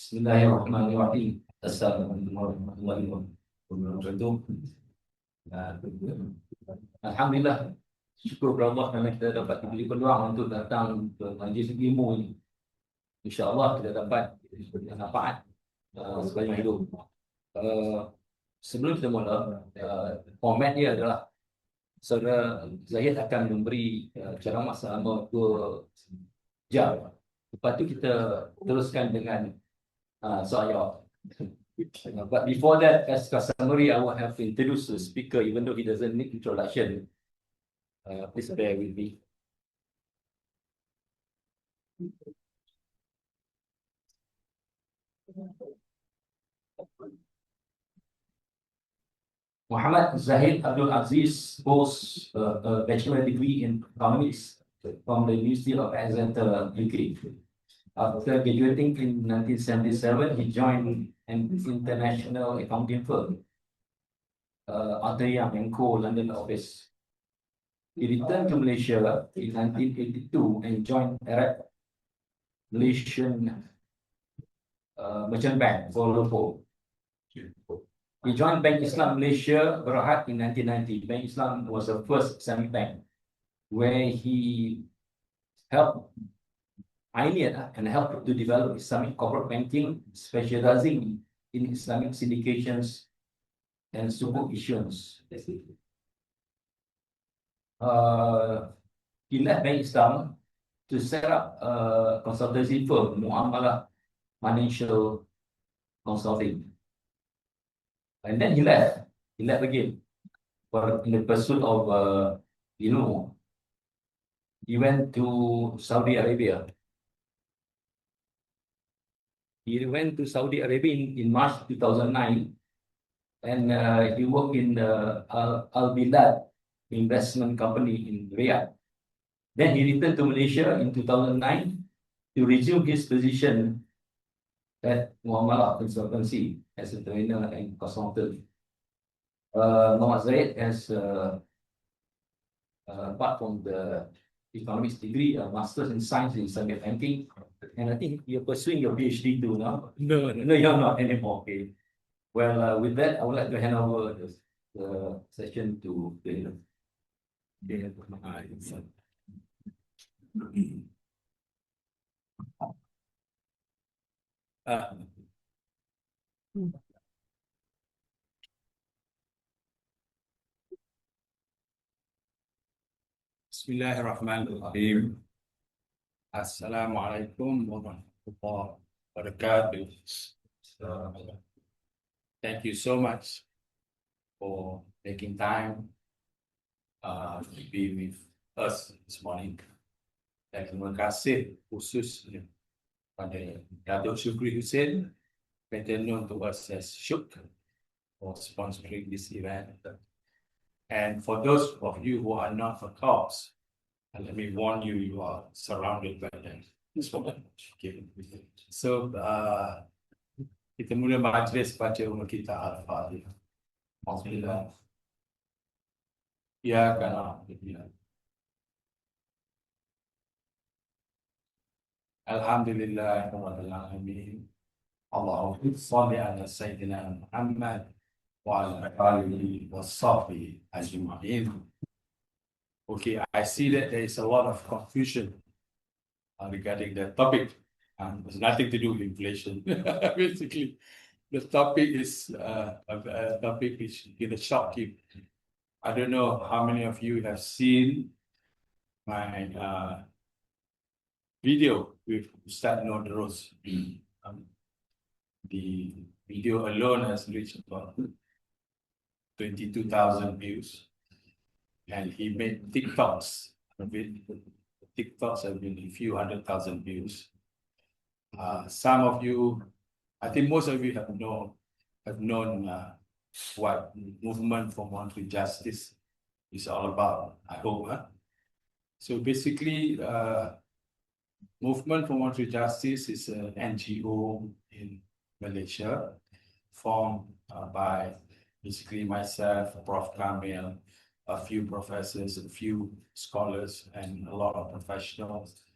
Bismillahirrahmanirrahim. Assalamualaikum warahmatullahi wabarakatuh. Alhamdulillah, syukur kepada Allah kerana kita dapat diberi peluang untuk datang ke majlis ilmu ini. InsyaAllah kita dapat manfaat sepanjang hidup. Sebelum kita mula, format dia adalah Saudara Zahid akan memberi ceramah selama 2 jam. Lepas tu kita teruskan dengan soal jawab. But before that, as customary, I will have to introduce the speaker, even though he doesn't need introduction. Please bear with me. Muhammad Zahid Abdul Aziz holds a bachelor degree in economics from the University of Exeter, UK. After graduating in 1977, he joined an international accounting firm, Arthur Young and Co. London office. He returned to Malaysia in 1982 and joined Arab Malaysian Merchant Bank, Kuala Lumpur. He joined Bank Islam Malaysia Berhad in 1990. Bank Islam was the first Islamic bank where he helped pioneer and helped to develop Islamic corporate banking, specializing in Islamic syndications and sukuk issuance. He left Bank Islam to set up a consultancy firm, Muamalah Financial Consulting. And then he left again in the pursuit of ilmu. He went to Saudi Arabia. He went to Saudi Arabia in March 2009, and he worked in the Al Bilad investment company in Riyadh. Then he returned to Malaysia in 2009 to resume his position at Muamalah Consultancy as a trainer and consultant. Muhammad Zahid has, apart from the economics degree, a master's in science in Islamic banking, and I think you're pursuing your PhD too now. No, you're not anymore. Okay. Well, with that, I would like to hand over the session to the. Bismillahirrahmanirrahim. Assalamualaikum warahmatullahi wabarakatuh. Thank you so much for taking time to be with us this morning. Dan terima kasih khusus pada Datuk Syukri Hussein, better known to us as Syuk, for sponsoring this event. And for those of you who are not for cops, let me warn you, you are surrounded by them. So, kita mula majlis baca umur kita Al-Fatihah. Alhamdulillah. Ya kana. Alhamdulillah rabbil alamin. Allahumma shalli ala sayyidina Muhammad wa ala alihi wa sahbihi ajma'in. Okay, I see that there is a lot of confusion regarding the topic. There's nothing to do with inflation. Basically, the topic is a topic which is a shock you. I don't know how many of you have seen my video with Ustaz Nodros. The video alone has reached about 22,000 views. And he made TikToks of it. TikToks have been a few 100,000 views. Some of you, I think most of you have known what movement for monetary justice is all about. I hope. So basically, movement for monetary justice is an NGO in Malaysia formed by basically myself, Prof. Kamil, a few professors, a few scholars, and a lot of professionals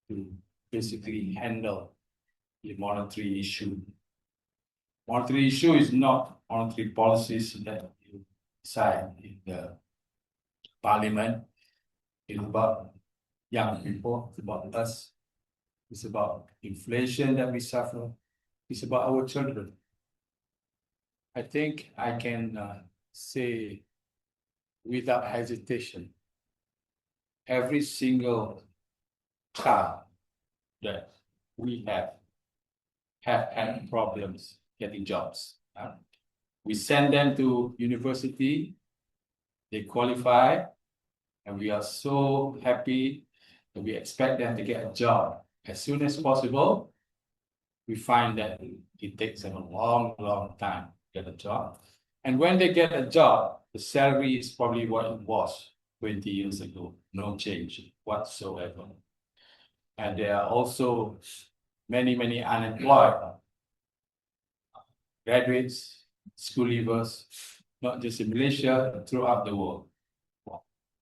to basically handle the monetary issue. Monetary issue is not monetary policies that you decide in the parliament. It's about young people, it's about us, it's about inflation that we suffer, it's about our children. I think I can say without hesitation, every single child that we have had problems getting jobs. We send them to university, they qualify, and we are so happy that we expect them to get a job as soon as possible. We find that it takes them a long, long time to get a job. And when they get a job, the salary is probably what it was 20 years ago, no change whatsoever. And there are also many unemployed graduates, school leavers, not just in Malaysia, but throughout the world.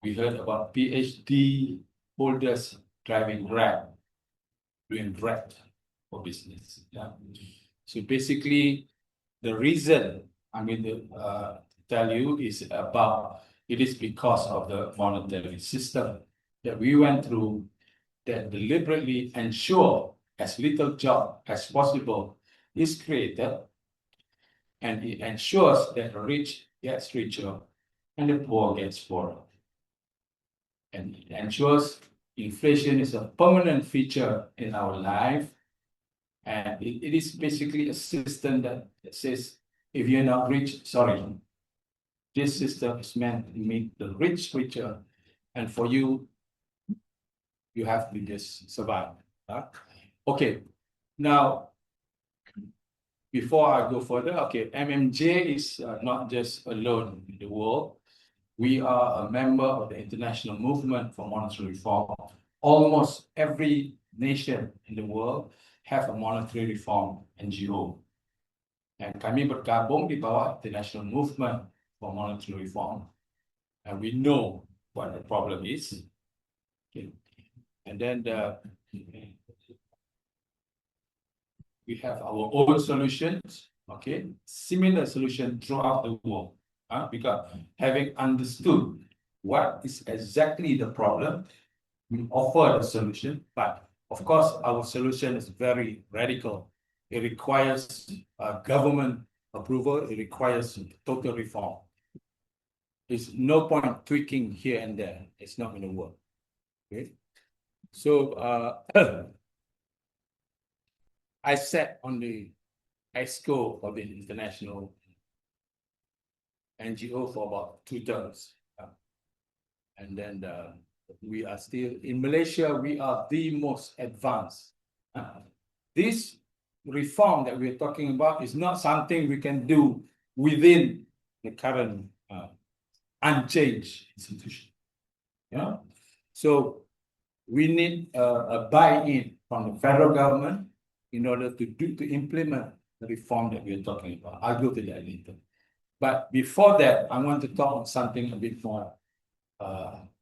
We heard about PhD holders driving Grab, doing Grab for business. Yeah. So basically, the reason I'm going to tell you is about, it is because of the monetary system that we went through that deliberately ensure as little job as possible is created, and it ensures that the rich gets richer and the poor gets poorer. And it ensures inflation is a permanent feature in our life. And it is basically a system that says, if you're not rich, sorry, this system is meant to make the rich richer, and for you, you have to just survive. Okay, now, before I go further, okay, MMJ is not just alone in the world. We are a member of the International Movement for Monetary Reform. Almost every nation in the world have a monetary reform NGO. And kami bergabung di bawah International Movement for Monetary Reform. And we know what the problem is. Okay. And then we have our own solutions, okay, similar solution throughout the world. Because having understood what is exactly the problem, we offer a solution, but of course our solution is very radical. It requires government approval, it requires total reform. There's no point tweaking here and there, it's not going to work. Okay, so I sat on the EXCO of the international NGO for about 2 terms. And then we are still, in Malaysia, we are the most advanced. This reform that we're talking about is not something we can do within the current unchanged institution. Yeah? So we need a buy-in from the federal government in order to implement the reform that we're talking about. I'll go to that later. But before that, I want to talk on something a bit more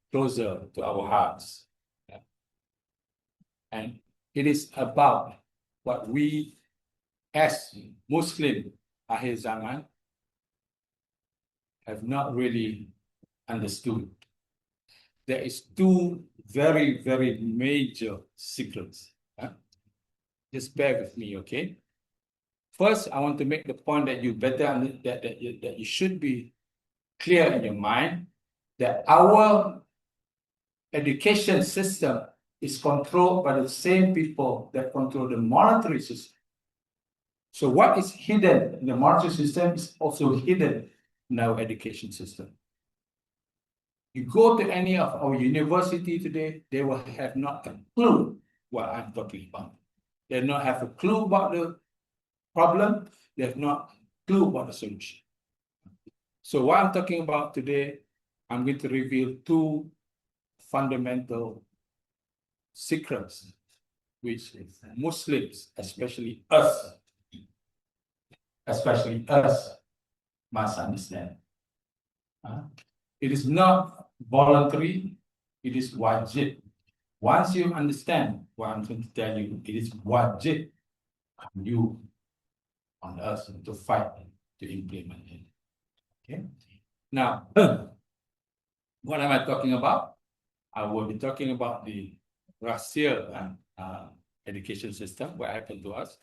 closer to our hearts. Yeah. And it is about what we as Muslim akhir zaman have not really understood. There is 2 very major secrets. Just bear with me, okay? First, I want to make the point that you better that you should be clear in your mind that our education system is controlled by the same people that control the monetary system. So what is hidden in the monetary system is also hidden in our education system. You go to any of our university today, they will have not a clue what I'm talking about. They do not have a clue about the problem, they have not a clue about the solution. So what I'm talking about today, I'm going to reveal 2 fundamental secrets which Muslims, especially us, must understand. It is not voluntary, it is wajib. Once you understand what I'm going to tell you, it is wajib you on us to fight to implement it. Okay. Now, what am I talking about? I will be talking about the racial and education system, what happened to us.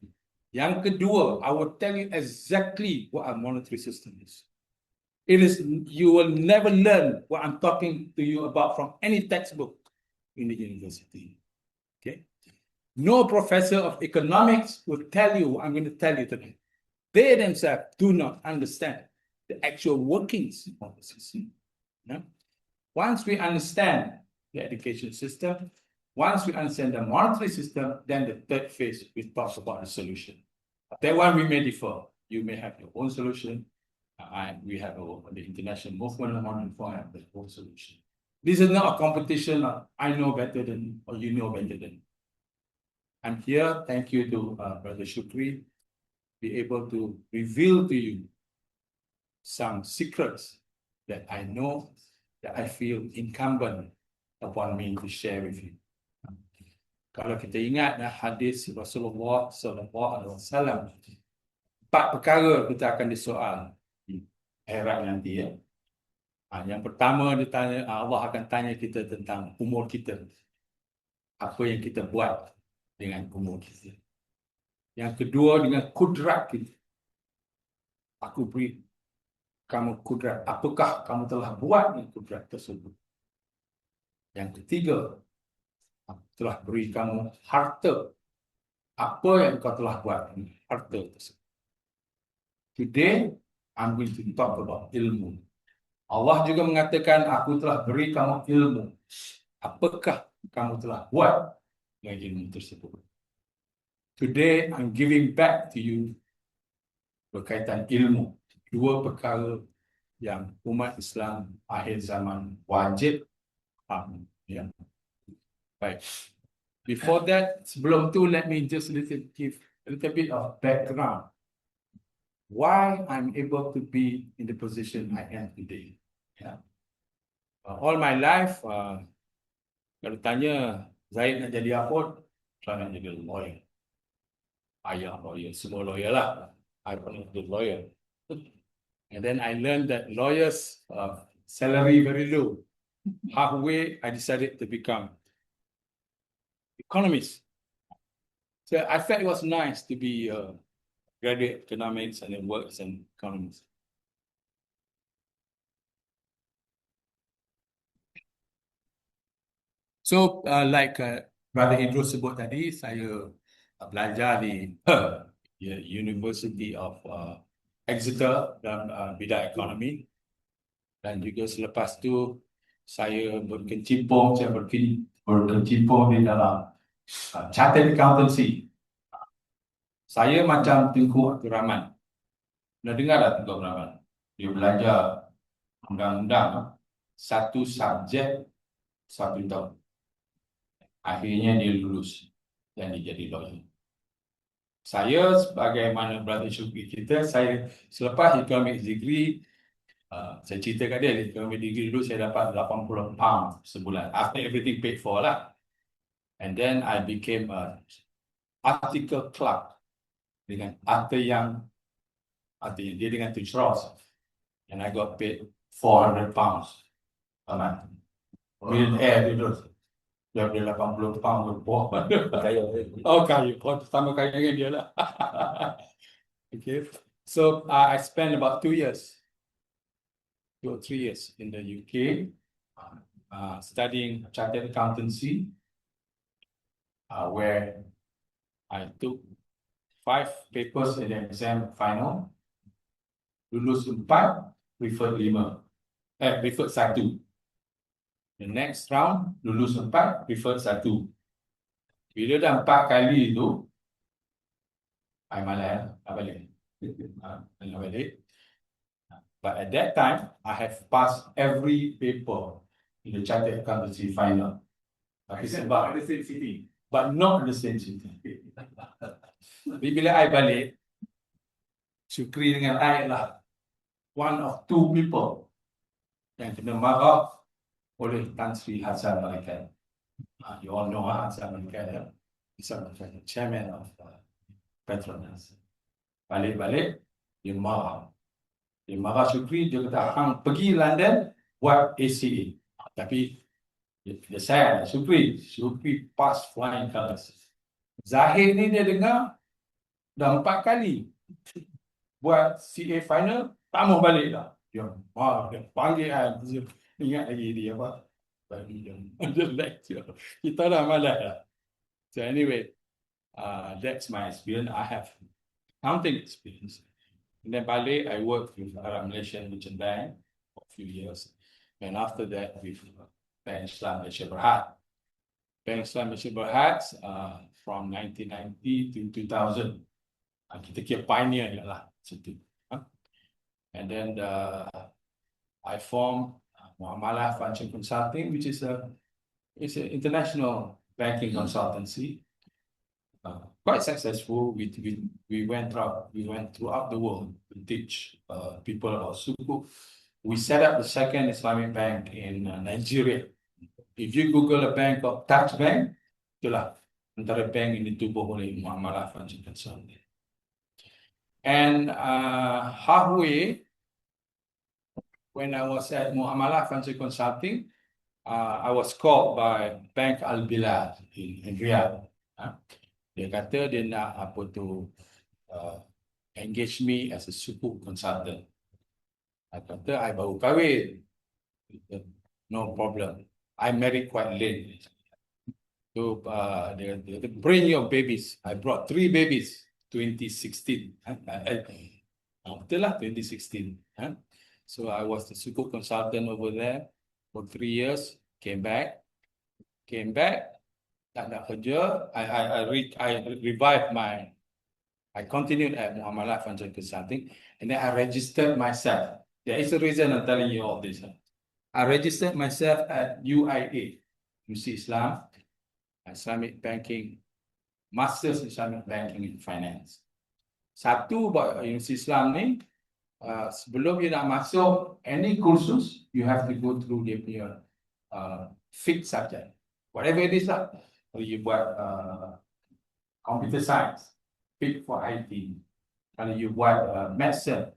Yang kedua, I will tell you exactly what our monetary system is. It is, you will never learn what I'm talking to you about from any textbook in the university. Okay? No professor of economics will tell you what I'm going to tell you today. They themselves do not understand the actual workings of the system. Yeah? Once we understand the education system, once we understand the monetary system, then the third phase, we talk about the solution. That one we may differ. You may have your own solution. We have the international movement on monetary reform have their own solution. This is not a competition of I know better than or you know better than. I'm here, thank you to Brother Shukri, be able to reveal to you some secrets that I know, that I feel incumbent upon me to share with you. Kalau kita ingat hadis Rasulullah SAW, 4 perkara kita akan disoal di akhirat nanti ya. Yang pertama ditanya, Allah akan tanya kita tentang umur kita. Apa yang kita buat dengan umur kita. Yang kedua dengan kudrat kita. Aku beri kamu kudrat. Apakah kamu telah buat dengan kudrat tersebut? Yang ketiga, aku telah beri kamu harta. Apa yang kau telah buat dengan harta tersebut? Today, I'm going to talk about ilmu. Allah juga mengatakan, aku telah beri kamu ilmu. Apakah kamu telah buat dengan ilmu tersebut? Today, I'm giving back to you berkaitan ilmu. 2 perkara yang umat Islam akhir zaman wajib faham. Ya. Baik. Before that, sebelum tu, let me just give a little bit of background. Why I'm able to be in the position I am today. Yeah. All my life, kalau tanya Zahid nak jadi apa, saya nak jadi lawyer. Ayah lawyer, semua lawyer lah. I want to be lawyer. And then I learned that lawyers' salary very low. Halfway, I decided to become economist. So I felt it was nice to be graduate economics and then work as an economist. So, like Brother Idrus sebut tadi, saya belajar di University of Exeter dalam bidang ekonomi. Dan juga selepas tu, saya berkecimpung di dalam chartered accountancy. Saya macam Tengku Abdul Rahman. Dah dengar tak Tengku Abdul Rahman? Dia belajar undang-undang, 1 subjek 1 tahun. Akhirnya dia lulus dan dia jadi lawyer. Saya sebagaimana Brother Syukri cerita, saya selepas economics degree, saya cerita kat dia, economics degree dulu saya dapat 80 pound sebulan. After everything paid for lah. And then I became a article clerk dengan dia dengan Tuch Ross. And I got paid 400 pounds a month. Millionaire dia terus. Dia ada 80 pound berbuah. Oh, kayu. Sama kayu dengan dia lah. Okay. So, I spent about 2 years, 2 or 3 years in the UK, studying chartered accountancy, where I took 5 papers in the exam final. Lulus 4, preferred 5. Preferred 1. The next round, lulus 4, preferred 1. Bila dah 4 kali itu, I malas, balik. But at that time, I have passed every paper in the chartered accountancy final. But the same city. But not the same city. Bila I balik, Syukri dengan I lah one of 2 people yang kena marah oleh Tan Sri Hassan Malikan. You all know Hassan Malikan, ya? He's the chairman of Petronas. Balik-balik, dia marah. Dia marah Syukri, dia kata, hang pergi London, buat ACA. Tapi, dia sayang Syukri pass flying colours. Zahid ni dia dengar, dah 4 kali buat CA final, tak mau balik dah. Dia marah, dia panggil saya. Ingat lagi dia apa? Bagi dia lecture. Kita dah malas dah. So anyway, that's my experience. I have accounting experience. And then balik, I worked with Arab Malaysian Merchant Bank for a few years. And after that, with Bank Islam Malaysia Berhad. Bank Islam Malaysia Berhad from 1990 to 2000. Kita kira pioneer lah situ. And then I formed Muamalah Financial Consulting, which is an international banking consultancy. Quite successful. We went throughout the world to teach people about sukuk. We set up the second Islamic bank in Nigeria. If you Google a bank of Touch Bank, itulah antara bank yang ditubuh oleh Muamalah Financial Consulting. And halfway, when I was at Muamalah Financial Consulting, I was called by Bank Al-Bilad in Riyadh. Dia kata dia nak engage me as a sukuk consultant. I kata, I baru kahwin. No problem. I married quite late. So dia kata, bring your babies. I brought 3 babies, 2016. Betul lah, 2016. So I was the sukuk consultant over there for 3 years. Came back. Tak nak kerja. I revived I continued at Muamalah Financial Consulting, and then I registered myself. There is a reason I'm telling you all this. I registered myself at UIA, University Islam, Islamic Banking, Masters Islamic Banking and Finance. Satu buat University Islam ni, sebelum you nak masuk any kursus, you have to go through dia punya fixed subject. Whatever it is lah. Kalau you buat computer science, fit for IT. Kalau you buat medicine,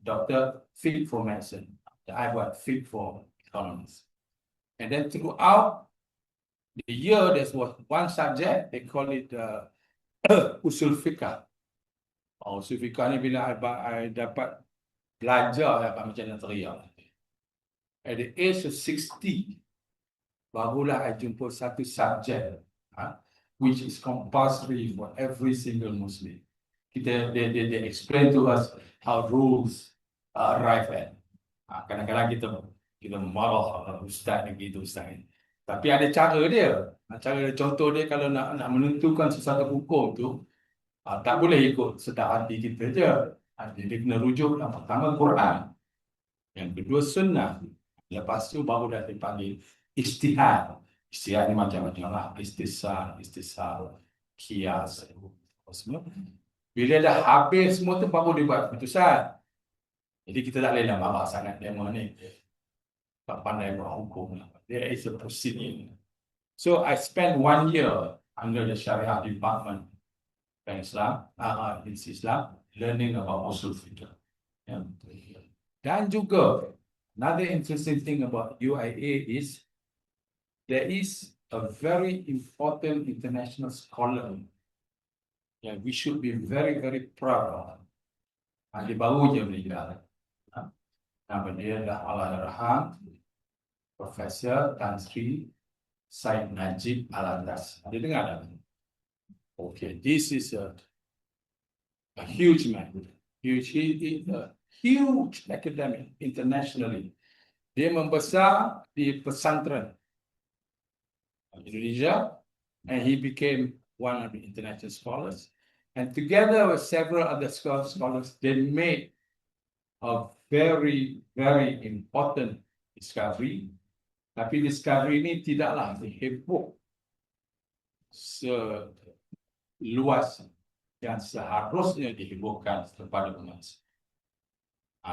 doctor, fit for medicine. I buat fit for economics. And then throughout the year, there was one subject, they call it usul fiqh. Usul fiqh ni bila I dapat belajar macam mana teriak. At the age of 60, barulah I jumpa satu subjek which is compulsory for every single Muslim. They explain to us how rules arrive at. Kadang-kadang kita marah ustaz ni gitu, ustaz ni. Tapi ada cara dia. Contoh dia kalau nak menentukan sesuatu hukum tu, tak boleh ikut sedap hati kita je. Dia kena rujuk yang pertama Quran, yang kedua sunnah, lepas tu baru dah dipanggil ijtihad. Ijtihad ni macam-macam lah. Istisar, kias, semua. Bila dah habis semua tu baru dia buat keputusan. Jadi kita tak boleh nak marah sangat demo ni. Tak pandai buat hukum lah. There is a procedure. So I spent 1 year under the Sharia department in Islam, learning about usul fiqh. Dan juga another interesting thing about UIA is there is a very important international scholar we should be very, very proud of. Dia baru je meninggal. Nama dia adalah Allahyarham Profesor Tan Sri Said Najib Al-Andaz. Dia dengar tak? Okay, this is a huge man. Huge academic internationally. Dia membesar di pesantren Indonesia, and he became one of the international scholars. And together with several other scholars, they made a very, very important discovery. Tapi discovery ini tidaklah diheboh seluas yang seharusnya dihebohkan kepada umat.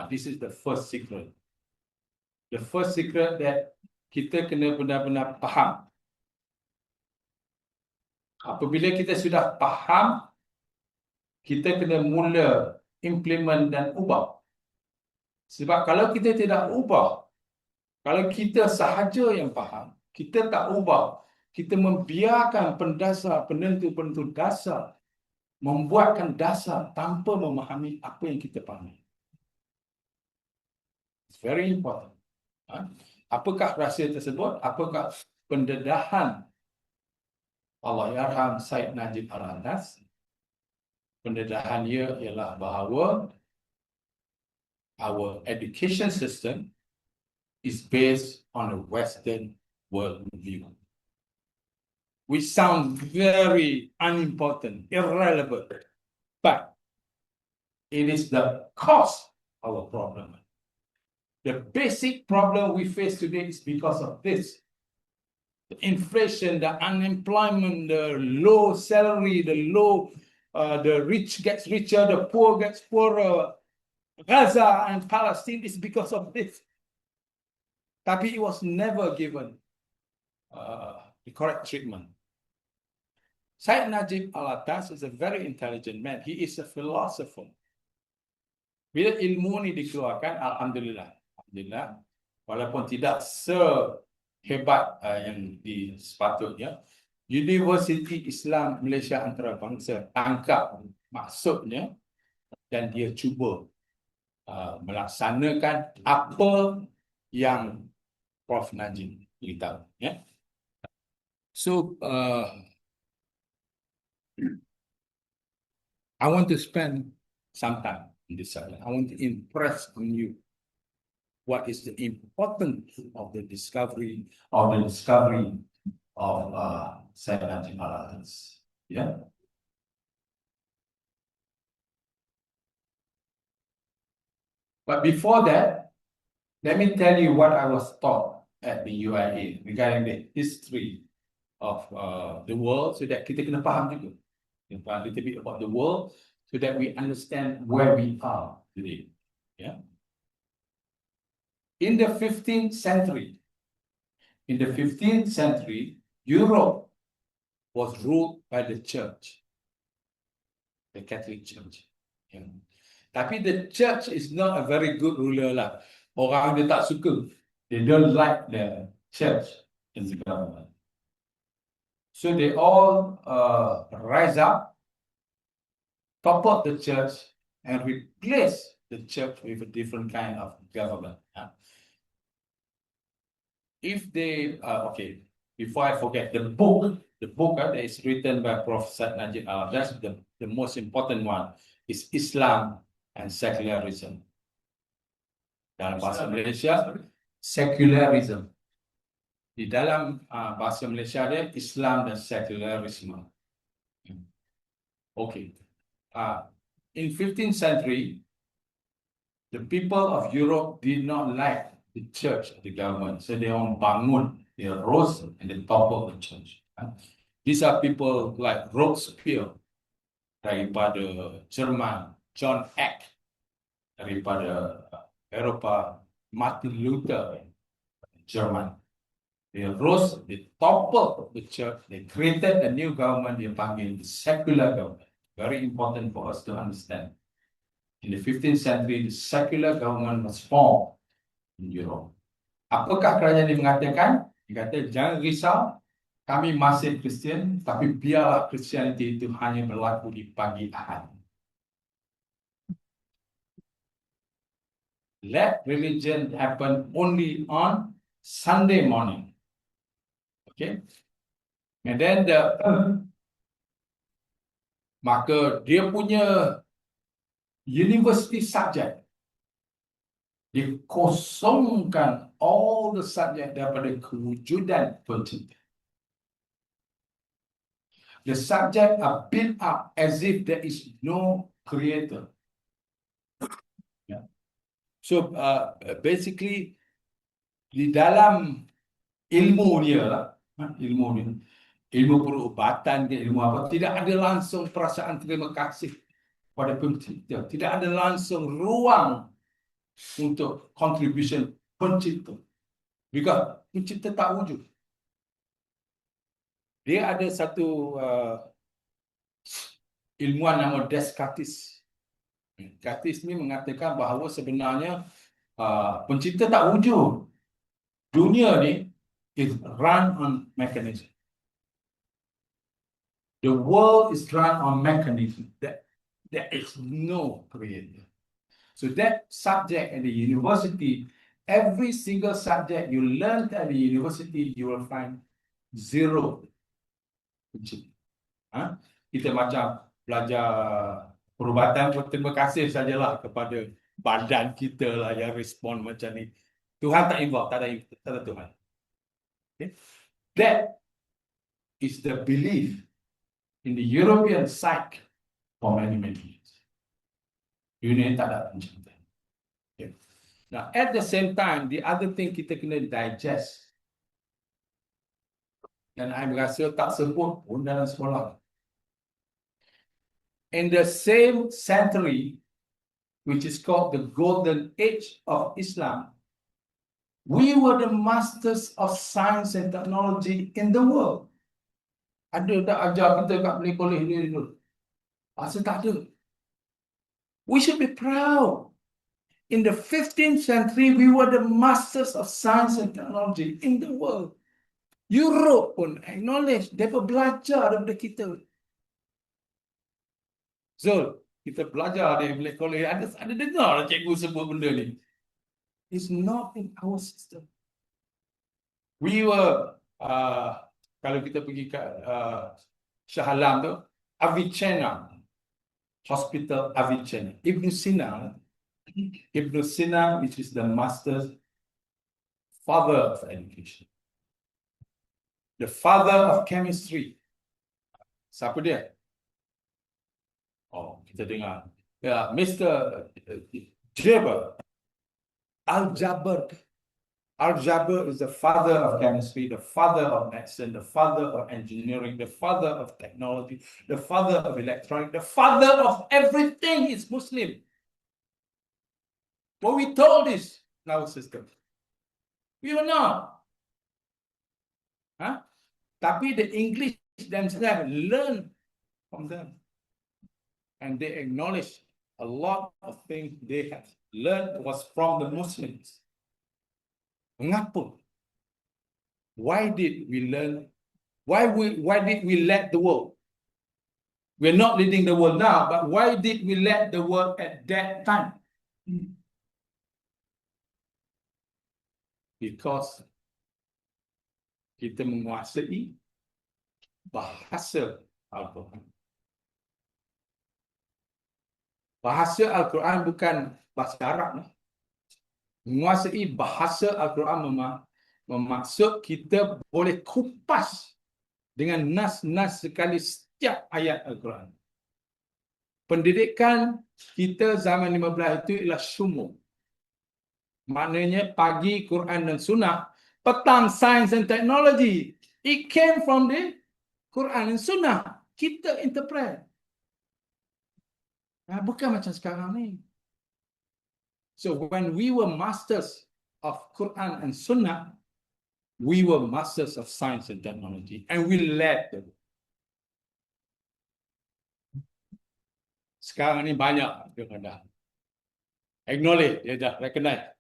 This is the first secret. The first secret that kita kena benar-benar faham. Apabila kita sudah faham kita kena mula implement dan ubah. Sebab kalau kita tidak ubah, kalau kita sahaja yang faham, kita tak ubah, kita membiarkan penentu-penentu dasar membuatkan dasar tanpa memahami apa yang kita fahami. It's very important. Apakah rahsia tersebut? Apakah pendedahan Allahyarham Syed Najib Al-Anas? Pendedahan dia ialah bahawa our education system is based on a Western world view. We sound very unimportant, irrelevant, but it is the cause of our problem. The basic problem we face today is because of this. The inflation, the unemployment, the low salary, the rich gets richer, the poor gets poorer. Gaza and Palestine is because of this. Tapi it was never given the correct treatment. Syed Najib Al-Atas is a very intelligent man. He is a philosopher. Bila ilmu ni dikeluarkan, Alhamdulillah. Alhamdulillah. Walaupun tidak sehebat yang sepatutnya, Universiti Islam Malaysia Antarabangsa tangkap maksudnya dan dia cuba melaksanakan apa yang Prof. Najib beritahu. Ya. So, I want to spend some time in this subject. I want to impress on you what is the importance of the discovery of Syed Najib Al-Atas. Yeah. But before that, let me tell you what I was taught at the UIA regarding the history of the world, so that kita kena faham juga. A little bit about the world, so that we understand where we are today. Yeah. In the 15th century, Europe was ruled by the church, the Catholic Church. Yeah. Tapi the church is not a very good ruler lah. Orang dia tak suka. They don't like the church in the government. So they all rise up, topple the church, and replace the church with a different kind of government. If they, okay, before I forget, the book that is written by Professor Najib Al-Atas, the most important one is Islam and Secularism. Dalam bahasa Malaysia, secularism. Di dalam bahasa Malaysia dia Islam dan secularism. Okay. In 15th century, the people of Europe did not like the church, the government. So they all bangun, they rose and they toppled the church. These are people like Robespierre daripada Jerman, John Eck daripada Eropah, Martin Luther, Jerman. They rose, they toppled the church, they created a new government, they panggil the secular government. Very important for us to understand. In the 15th century, the secular government was formed in Europe. Apakah kerajaan ini mengatakan? Dia kata, jangan risau, kami masih Kristian, tapi biarlah Christianity itu hanya berlaku di pagi Ahad. Let religion happen only on Sunday morning. Okay? And then maka dia punya university subject dikosongkan all the subject daripada kewujudan pencipta. The subject are built up as if there is no creator. Yeah. So basically di dalam ilmu dia lah, ilmu perubatan dia, ilmu apa, tidak ada langsung perasaan terima kasih pada pencipta, tidak ada langsung ruang untuk contribution pencipta. Because pencipta tak wujud. Dia ada satu ilmuwan nama Descartes. Descartes ni mengatakan bahawa sebenarnya pencipta tak wujud. Dunia ni is run on mechanism. The world is run on mechanism. There is no creator. So that subject at the university, every single subject you learn at the university, you will find zero. Kita macam belajar perubatan, terima kasih sajalah kepada badan kita lah yang respon macam ni. Tuhan tak involve, tak ada Tuhan. Okay? That is the belief in the European psyche for many years. Dunia tak ada pencipta. Okay. Now, at the same time, the other thing kita kena digest. Dan saya berasa tak sebut pun dalam sekolah. In the same century, which is called the Golden Age of Islam, we were the masters of science and technology in the world. Ada tak ajar kita kat kolej ni dulu? Asal tak ada. We should be proud. In the 15th century, we were the masters of science and technology in the world. Europe pun acknowledge, mereka belajar daripada kita. Zul, kita belajar dari kolej. Ada dengar cikgu sebut benda ni. It's not in our system. We were, kalau kita pergi ke Shah Alam tu, Avicenna, Hospital Avicenna. Ibn Sina, which is the master, father of education. The father of chemistry. Siapa dia? Oh, kita dengar. Ya, Mr. Jaber. Al-Jabr is the father of chemistry, the father of medicine, the father of engineering, the father of technology, the father of electronics, the father of everything is Muslim. But we told this in our system. We were not. Tapi the English themselves learn from them. And they acknowledge a lot of things they have learned was from the Muslims. Mengapa? Why did we learn? Why did we let the world? We're not leading the world now, but why did we let the world at that time? Because kita menguasai bahasa Al-Quran. Bahasa Al-Quran bukan bahasa Arab. Menguasai bahasa Al-Quran bermaksud kita boleh kupas dengan nas-nas sekali setiap ayat Al-Quran. Pendidikan kita zaman 15 itu ialah syumul. Maknanya pagi Quran dan Sunnah, petang Science and Technology. It came from the Quran dan Sunnah. Kita interpret. Bukan macam sekarang ni. So when we were masters of Quran and Sunnah, we were masters of science and technology, and we led them. Sekarang ni banyak dia dah acknowledge, dia dah recognize.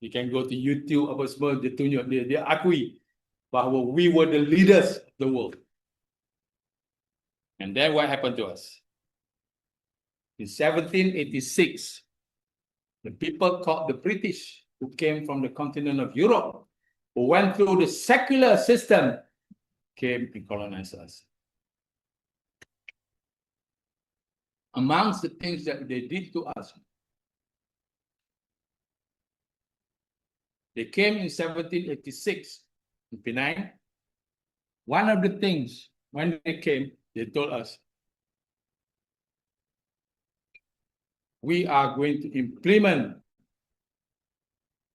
You can go to YouTube apa semua, dia tunjuk, dia akui bahawa we were the leaders of the world. And then what happened to us? In 1786, the people called the British, who came from the continent of Europe, who went through the secular system, came and colonized us. Amongst the things that they did to us, they came in 1786 in Penang. One of the things, when they came, they told us, we are going to implement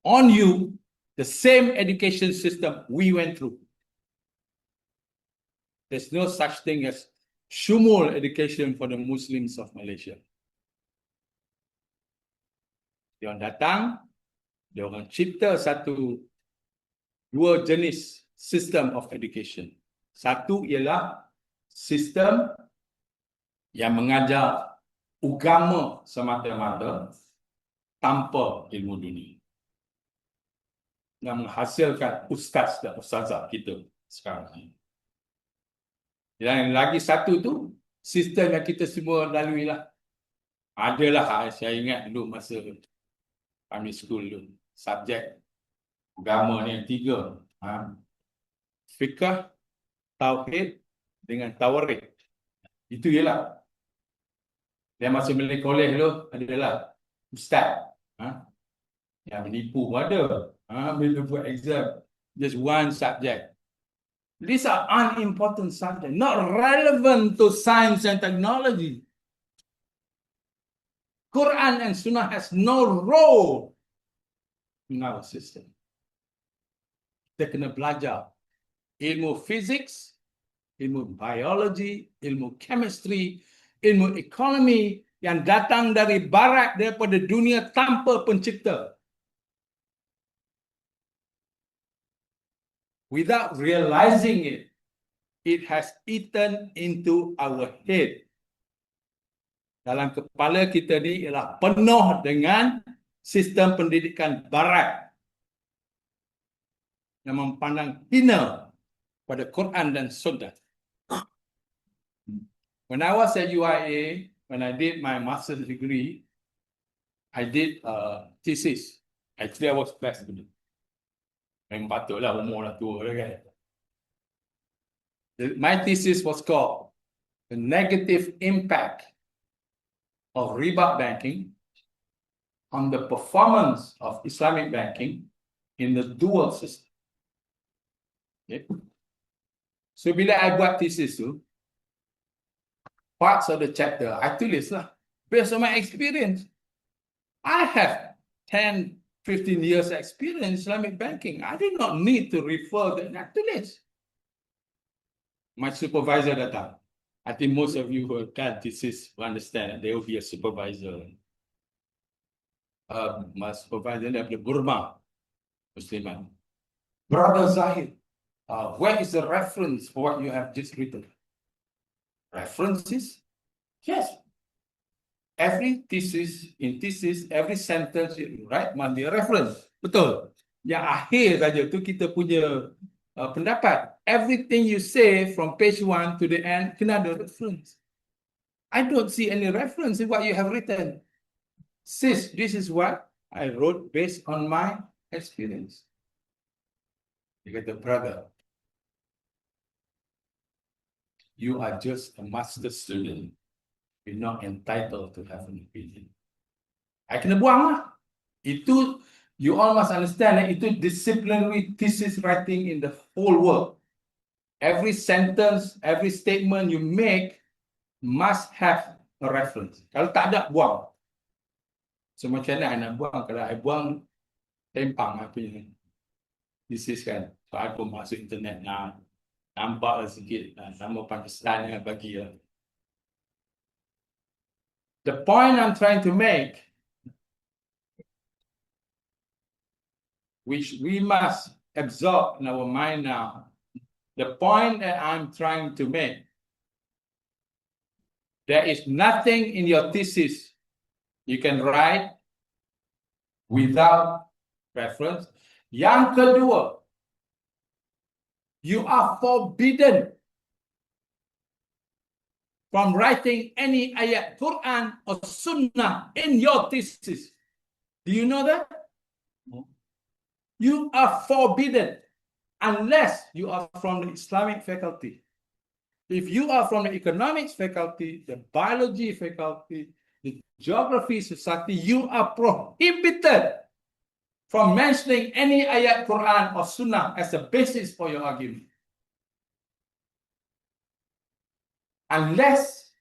on you the same education system we went through. There's no such thing as shumul education for the Muslims of Malaysia. Dia orang datang, dia orang cipta dua jenis system of education. Satu ialah sistem yang mengajar agama semata-mata tanpa ilmu dunia, dan menghasilkan ustaz dan ustazah kita sekarang ni. Dan lagi satu tu, sistem yang kita semua lalui lah. Adalah, saya ingat dulu masa primary school dulu, subjek agama ni yang 3. Fiqh, Tauhid dengan Tawarikh. Itu ialah. Dan masa balik kolej dulu adalah ustaz. Yang menipu pun ada. Bila buat exam, just one subject. These are unimportant subjects, not relevant to science and technology. Quran and Sunnah has no role in our system. Kita kena belajar ilmu physics, ilmu biology, ilmu chemistry, ilmu ekonomi yang datang dari barat, daripada dunia tanpa pencipta. Without realizing it, it has eaten into our head. Dalam kepala kita ni ialah penuh dengan sistem pendidikan barat yang memandang hina pada Quran dan Sunnah. When I was at UIA, when I did my master's degree, I did a thesis. Actually, I was blessed with it. Memang patutlah, umur dah tua dah kan. My thesis was called The Negative Impact of Riba Banking on the Performance of Islamic Banking in the Dual System. Okay. So bila I buat thesis tu, parts of the chapter I tulis lah based on my experience. I have 10, 15 years experience in Islamic banking. I did not need to refer that tulis. My supervisor datang. I think most of you who have done thesis will understand that there will be a supervisor. My supervisor daripada Burma, Musliman. Brother Zahid, where is the reference for what you have just written? References? Yes. Every thesis, every sentence you write must be a reference. Betul. Yang akhir saja tu kita punya pendapat. Everything you say from page 1 to the end kena ada reference. I don't see any reference in what you have written. Sis, this is what I wrote based on my experience. Dia kata, brother, you are just a master student. You're not entitled to have an opinion. I kena buang lah. Itu, you all must understand that itu disciplinary thesis writing in the whole world. Every sentence, every statement you make must have a reference. Kalau tak ada, buang. So macam mana I nak buang? Kalau I buang, tempang apa ni. Thesis kan. So I pun masuk internet nak nampak lah sikit. Nama Pakistan yang bagi lah. The point I'm trying to make, which we must absorb in our mind now, the point that I'm trying to make, there is nothing in your thesis you can write without reference. Yang kedua, you are forbidden from writing any ayat Quran or Sunnah in your thesis. Do you know that? You are forbidden unless you are from the Islamic faculty. If you are from the economics faculty, the biology faculty, the geography society, you are prohibited from mentioning any ayat Quran or Sunnah as a basis for your argument. Unless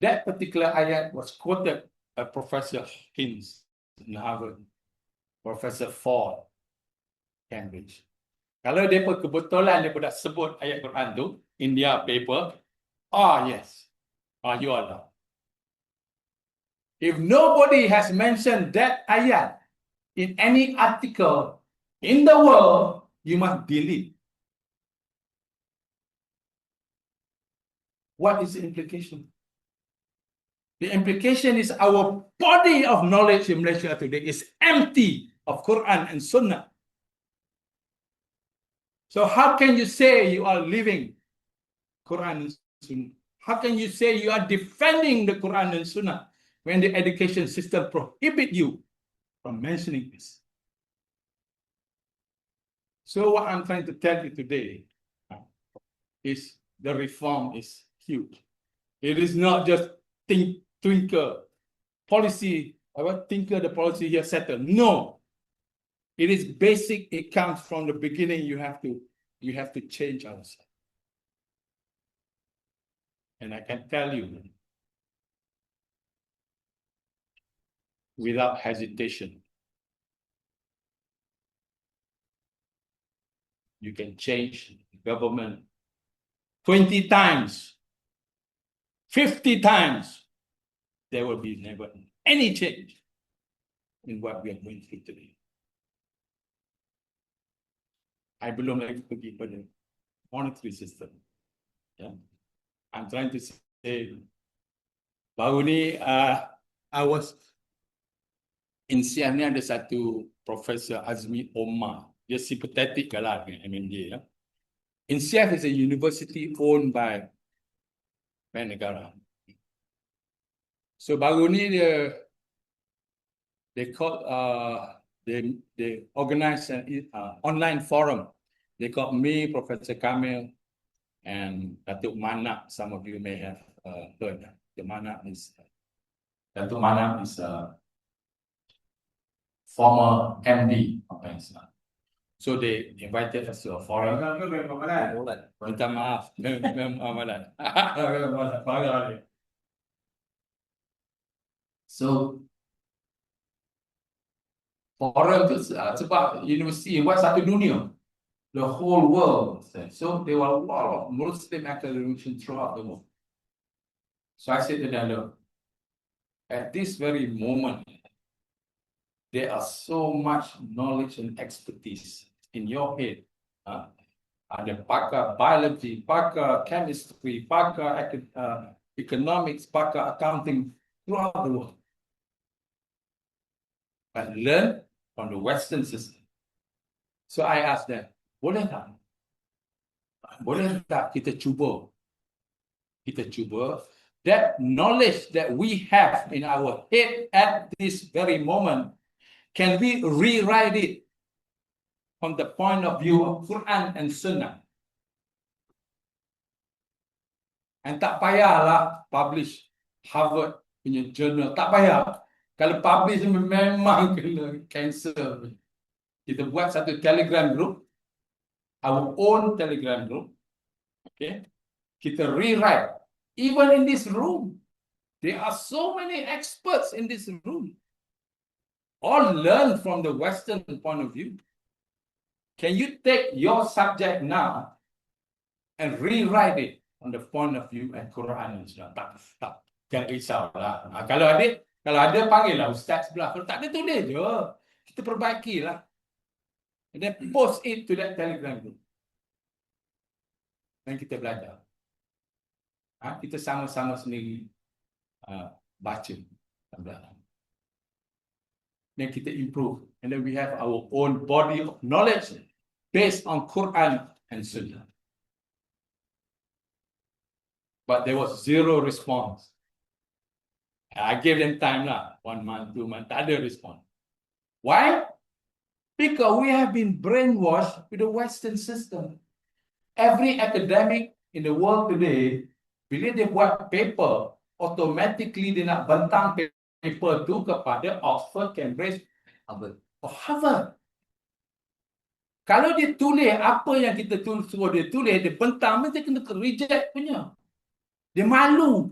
that particular ayat was quoted by Professor Hawkins in Harvard, Professor Ford, Cambridge. Kalau dia kebetulan dia dah sebut ayat Quran tu in their paper, yes, you are allowed. If nobody has mentioned that ayat in any article in the world, you must delete. What is the implication? The implication is our body of knowledge in Malaysia today is empty of Quran and Sunnah. So how can you say you are living Quran and Sunnah? How can you say you are defending the Quran and Sunnah when the education system prohibit you from mentioning this? So what I'm trying to tell you today is the reform is huge. It is not just twinkle policy, tinker the policy here settled. No, it is basic. It comes from the beginning. You have to change ourselves. And I can tell you, without hesitation, you can change the government 20 times, 50 times. There will be never any change in what we are going through today. I belong lagi pergi pada monetary system. Yeah. I'm trying to say, baru ni I was in Siam ni ada satu Professor Azmi Omar. Dia sympathetic lah dengan MMJ. Ya. INSEAD is a university owned by Negara. So baru ni they organize an online forum. They called me, Professor Kamil, and Datuk Manak. Some of you may have heard. Datuk Manak is former MD of Penceramah. So they invited us to a forum. Minta maaf. So forum tu sebab universiti buat satu dunia, the whole world. So there were a lot of Muslim academicians throughout the world. So I said to them, look, at this very moment, there are so much knowledge and expertise in your head. Ada pakar biology, pakar chemistry, pakar economics, pakar accounting throughout the world. But learn from the Western system. So I asked them, boleh tak? Boleh tak kita cuba? Kita cuba that knowledge that we have in our head at this very moment, can we rewrite it from the point of view of Quran and Sunnah? And tak payahlah publish Harvard punya journal. Tak payah. Kalau publish memang kena cancel. Kita buat satu Telegram group, our own Telegram group. Okay. Kita rewrite. Even in this room, there are so many experts in this room. All learn from the Western point of view. Can you take your subject now and rewrite it on the point of view and Quran and Sunnah? Tak. Jangan risaulah. Kalau ada panggillah ustaz sebelah. Kalau tak ada, tulis je. Kita perbaikilah. And then post it to that Telegram group. Dan kita belajar. Kita sama-sama sendiri baca dan belajar. Then kita improve. And then we have our own body of knowledge based on Quran and Sunnah. But there was zero response. I gave them time lah. 1 month, 2 months. Tak ada response. Why? Because we have been brainwashed with the Western system. Every academic in the world today, bila dia buat paper, automatically dia nak bentang paper tu kepada Oxford, Cambridge, Harvard. Kalau dia tulis apa yang kita suruh dia tulis, dia bentang, dia kena reject punya. Dia malu.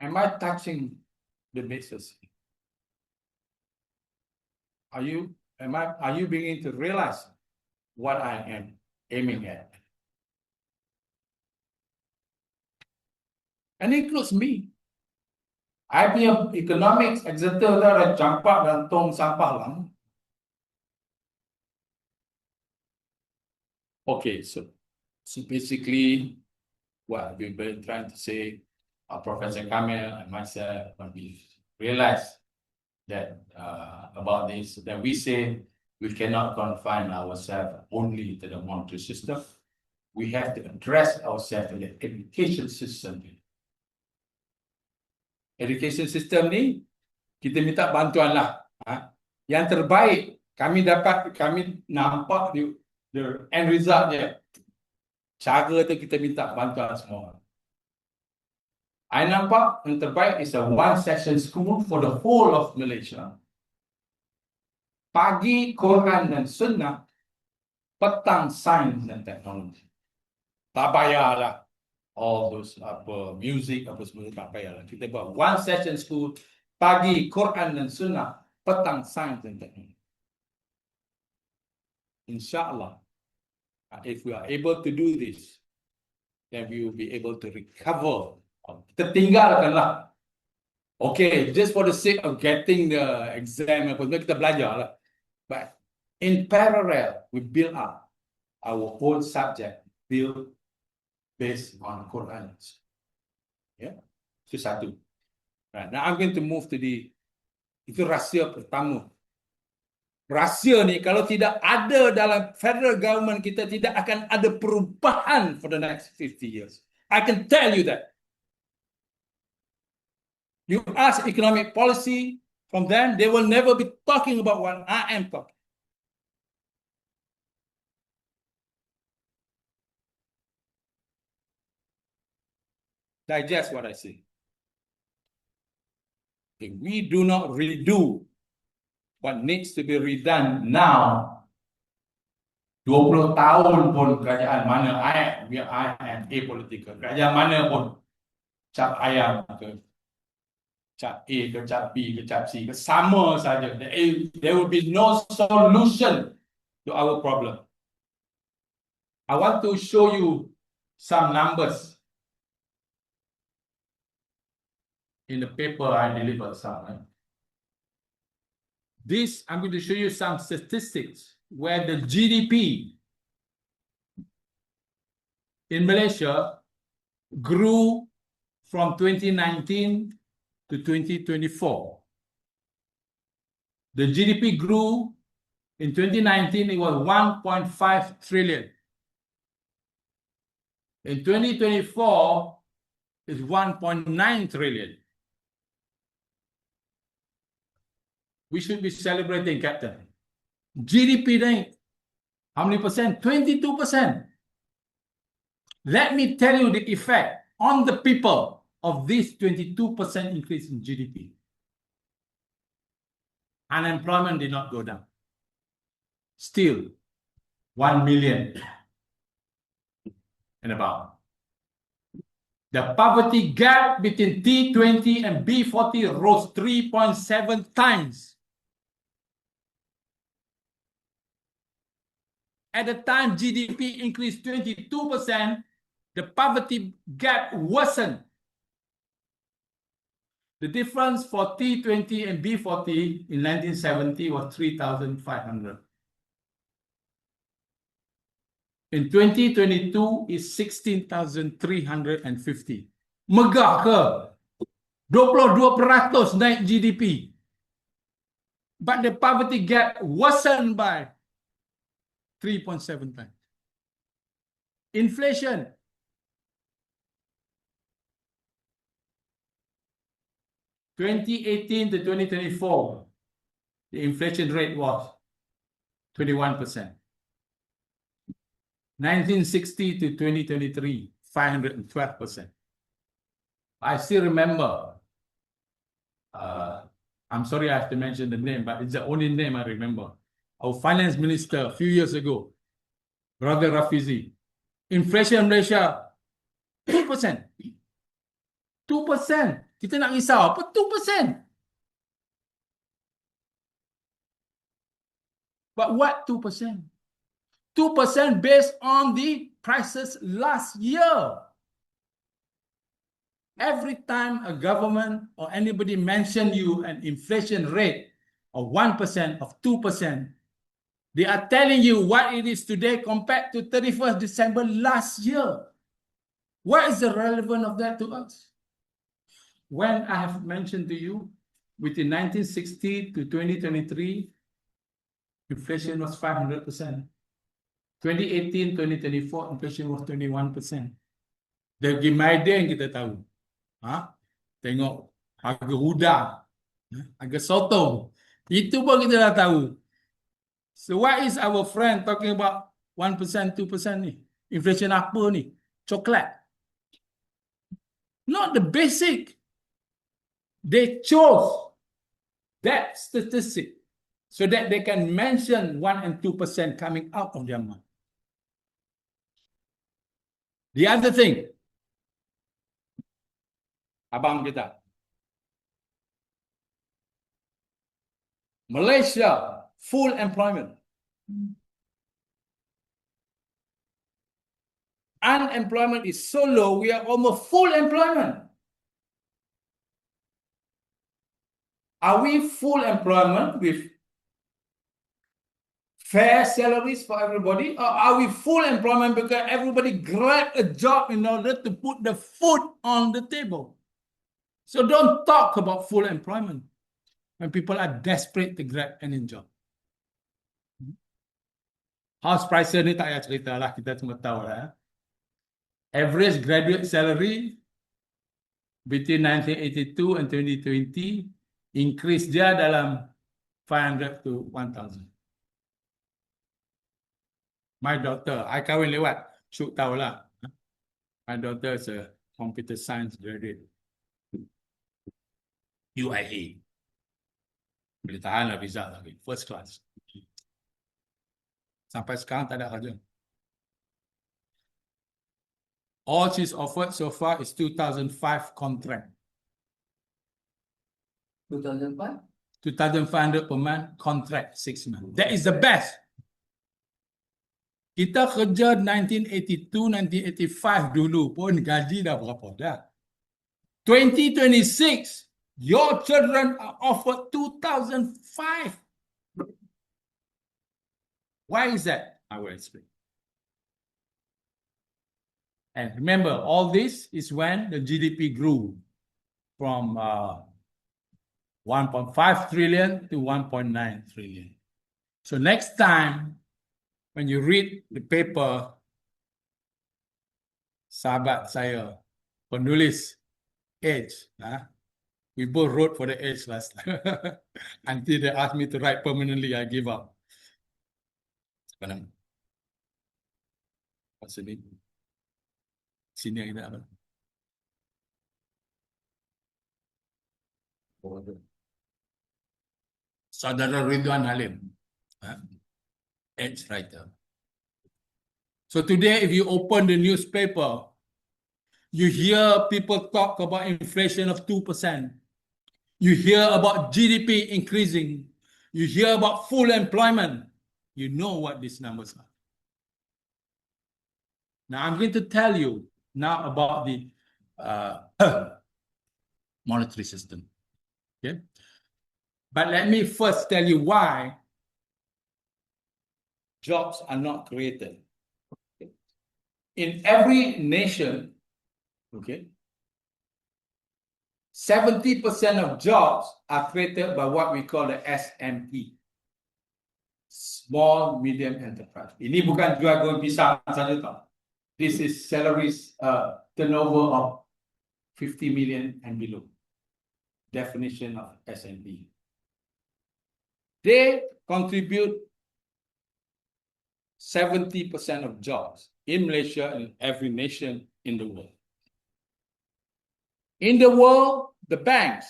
Am I touching the basis? Are you beginning to realize what I am aiming at? And it includes me. I punya economics exeter dah campak dan tong sampah lama. Okay, so basically what we've been trying to say, Professor Kamel and myself, when we realized that about this, that we say we cannot confine ourselves only to the monetary system. We have to address ourselves in the education system. Education system ni, kita minta bantuan lah. Yang terbaik, kami nampak the end result dia. Cara tu kita minta bantuan semua. I nampak yang terbaik is a one-session school for the whole of Malaysia. Pagi Quran dan Sunnah, petang sains dan teknologi. Tak payahlah all those music apa semua, tak payahlah. Kita buat one-session school, pagi Quran dan Sunnah, petang sains dan teknologi. InsyaAllah, if we are able to do this, then we will be able to recover. Kita tinggalkanlah. Okay, just for the sake of getting the exam, kita belajar lah. But in parallel, we build up our whole subject, build based on Quran. Yeah, itu satu. Right, now I'm going to move to itu rahsia pertama. Rahsia ni kalau tidak ada dalam federal government kita, tidak akan ada perubahan for the next 50 years. I can tell you that. You ask economic policy from them, they will never be talking about what I am talking. Digest what I say. If we do not redo what needs to be redone now, 20 tahun pun kerajaan mana I am apolitical. Kerajaan mana pun cap ayam ke, cap A ke, cap B ke, cap C ke, sama saja. There will be no solution to our problem. I want to show you some numbers. In the paper I delivered some. This, I'm going to show you some statistics where the GDP in Malaysia grew from 2019 to 2024. The GDP grew in 2019, it was 1.5 trillion. In 2024, it's 1.9 trillion. We should be celebrating, Captain. GDP naik. How many percent? 22%. Let me tell you the effect on the people of this 22% increase in GDP. Unemployment did not go down. Still, 1 million and about. The poverty gap between T20 and B40 rose 3.7 times. At the time GDP increased 22%, the poverty gap worsened. The difference for T20 and B40 in 1970 was 3,500. In 2022 is 16,350. Megah ke? 22% naik GDP. But the poverty gap worsened by 3.7 times. Inflation. In 2018 to 2024, the inflation rate was 21%. 1960 to 2023, 512%. I still remember, I'm sorry I have to mention the name, but it's the only name I remember. Our finance minister a few years ago, Brother Rafizi, inflation in Malaysia 2%. 2%. Kita nak risau apa? 2%. But what 2%? 2% based on the prices last year. Every time a government or anybody mention you an inflation rate of 1%, of 2%, they are telling you what it is today compared to 31st December last year. What is the relevance of that to us? When I have mentioned to you, between 1960 to 2023, inflation was 500%. 2018, 2024, inflation was 21%. Dari media yang kita tahu. Tengok harga udang, harga soto. Itu pun kita dah tahu. So what is our friend talking about 1%, 2% ni? Inflation apa ni? Coklat. Not the basic. They chose that statistic so that they can mention 1 and 2% coming out of their mouth. The other thing, abang kita, Malaysia, full employment. Unemployment is so low, we are almost full employment. Are we full employment with fair salaries for everybody? Or are we full employment because everybody grab a job in order to put the food on the table? So don't talk about full employment when people are desperate to grab any job. House prices ni tak payah cerita lah, kita semua tahu lah. Average graduate salary between 1982 and 2020 increase dia dalam 500 to 1,000. My daughter, I kahwin lewat, Syuk tahulah. My daughter is a computer science graduate. UIA. Boleh tahan lah result lagi. First class. Sampai sekarang tak ada kerja. All she's offered so far is 2005 contract. 2005? 2,500 per month, contract 6 months. That is the best. Kita kerja 1982, 1985 dulu pun gaji dah berapa dah. 2026, your children are offered 2005. Why is that? I will explain. And remember, all this is when the GDP grew from 1.5 trillion to 1.9 trillion. So next time, when you read the paper, sahabat saya, penulis age, we both wrote for the age last time. Until they asked me to write permanently, I give up. What's the name? Sini yang kita apa? Saudara Ridwan Halim, age writer. So today, if you open the newspaper, you hear people talk about inflation of 2%. You hear about GDP increasing. You hear about full employment. You know what these numbers are. Now, I'm going to tell you now about the monetary system. Okay? But let me first tell you why jobs are not created. Okay? In every nation, okay, 70% of jobs are created by what we call the SME. Small, medium enterprise. Ini bukan jual pisang saja tau. This is salaries turnover of 50 million and below. Definition of SME. They contribute 70% of jobs in Malaysia and every nation in the world. In the world, the banks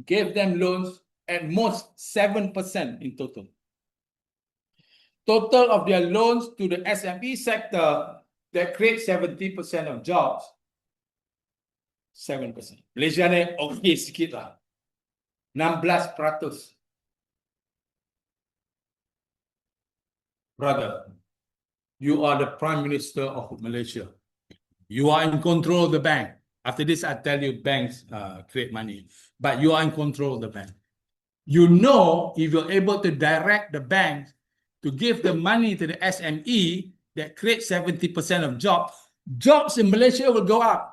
gave them loans at most 7% in total. Total of their loans to the SME sector that create 70% of jobs. 7%. Malaysia ni okey sikit lah. 16%. Brother, you are the Prime Minister of Malaysia. You are in control of the bank. After this, I tell you banks create money. But you are in control of the bank. You know, if you're able to direct the banks to give the money to the SME that creates 70% of jobs, jobs in Malaysia will go up.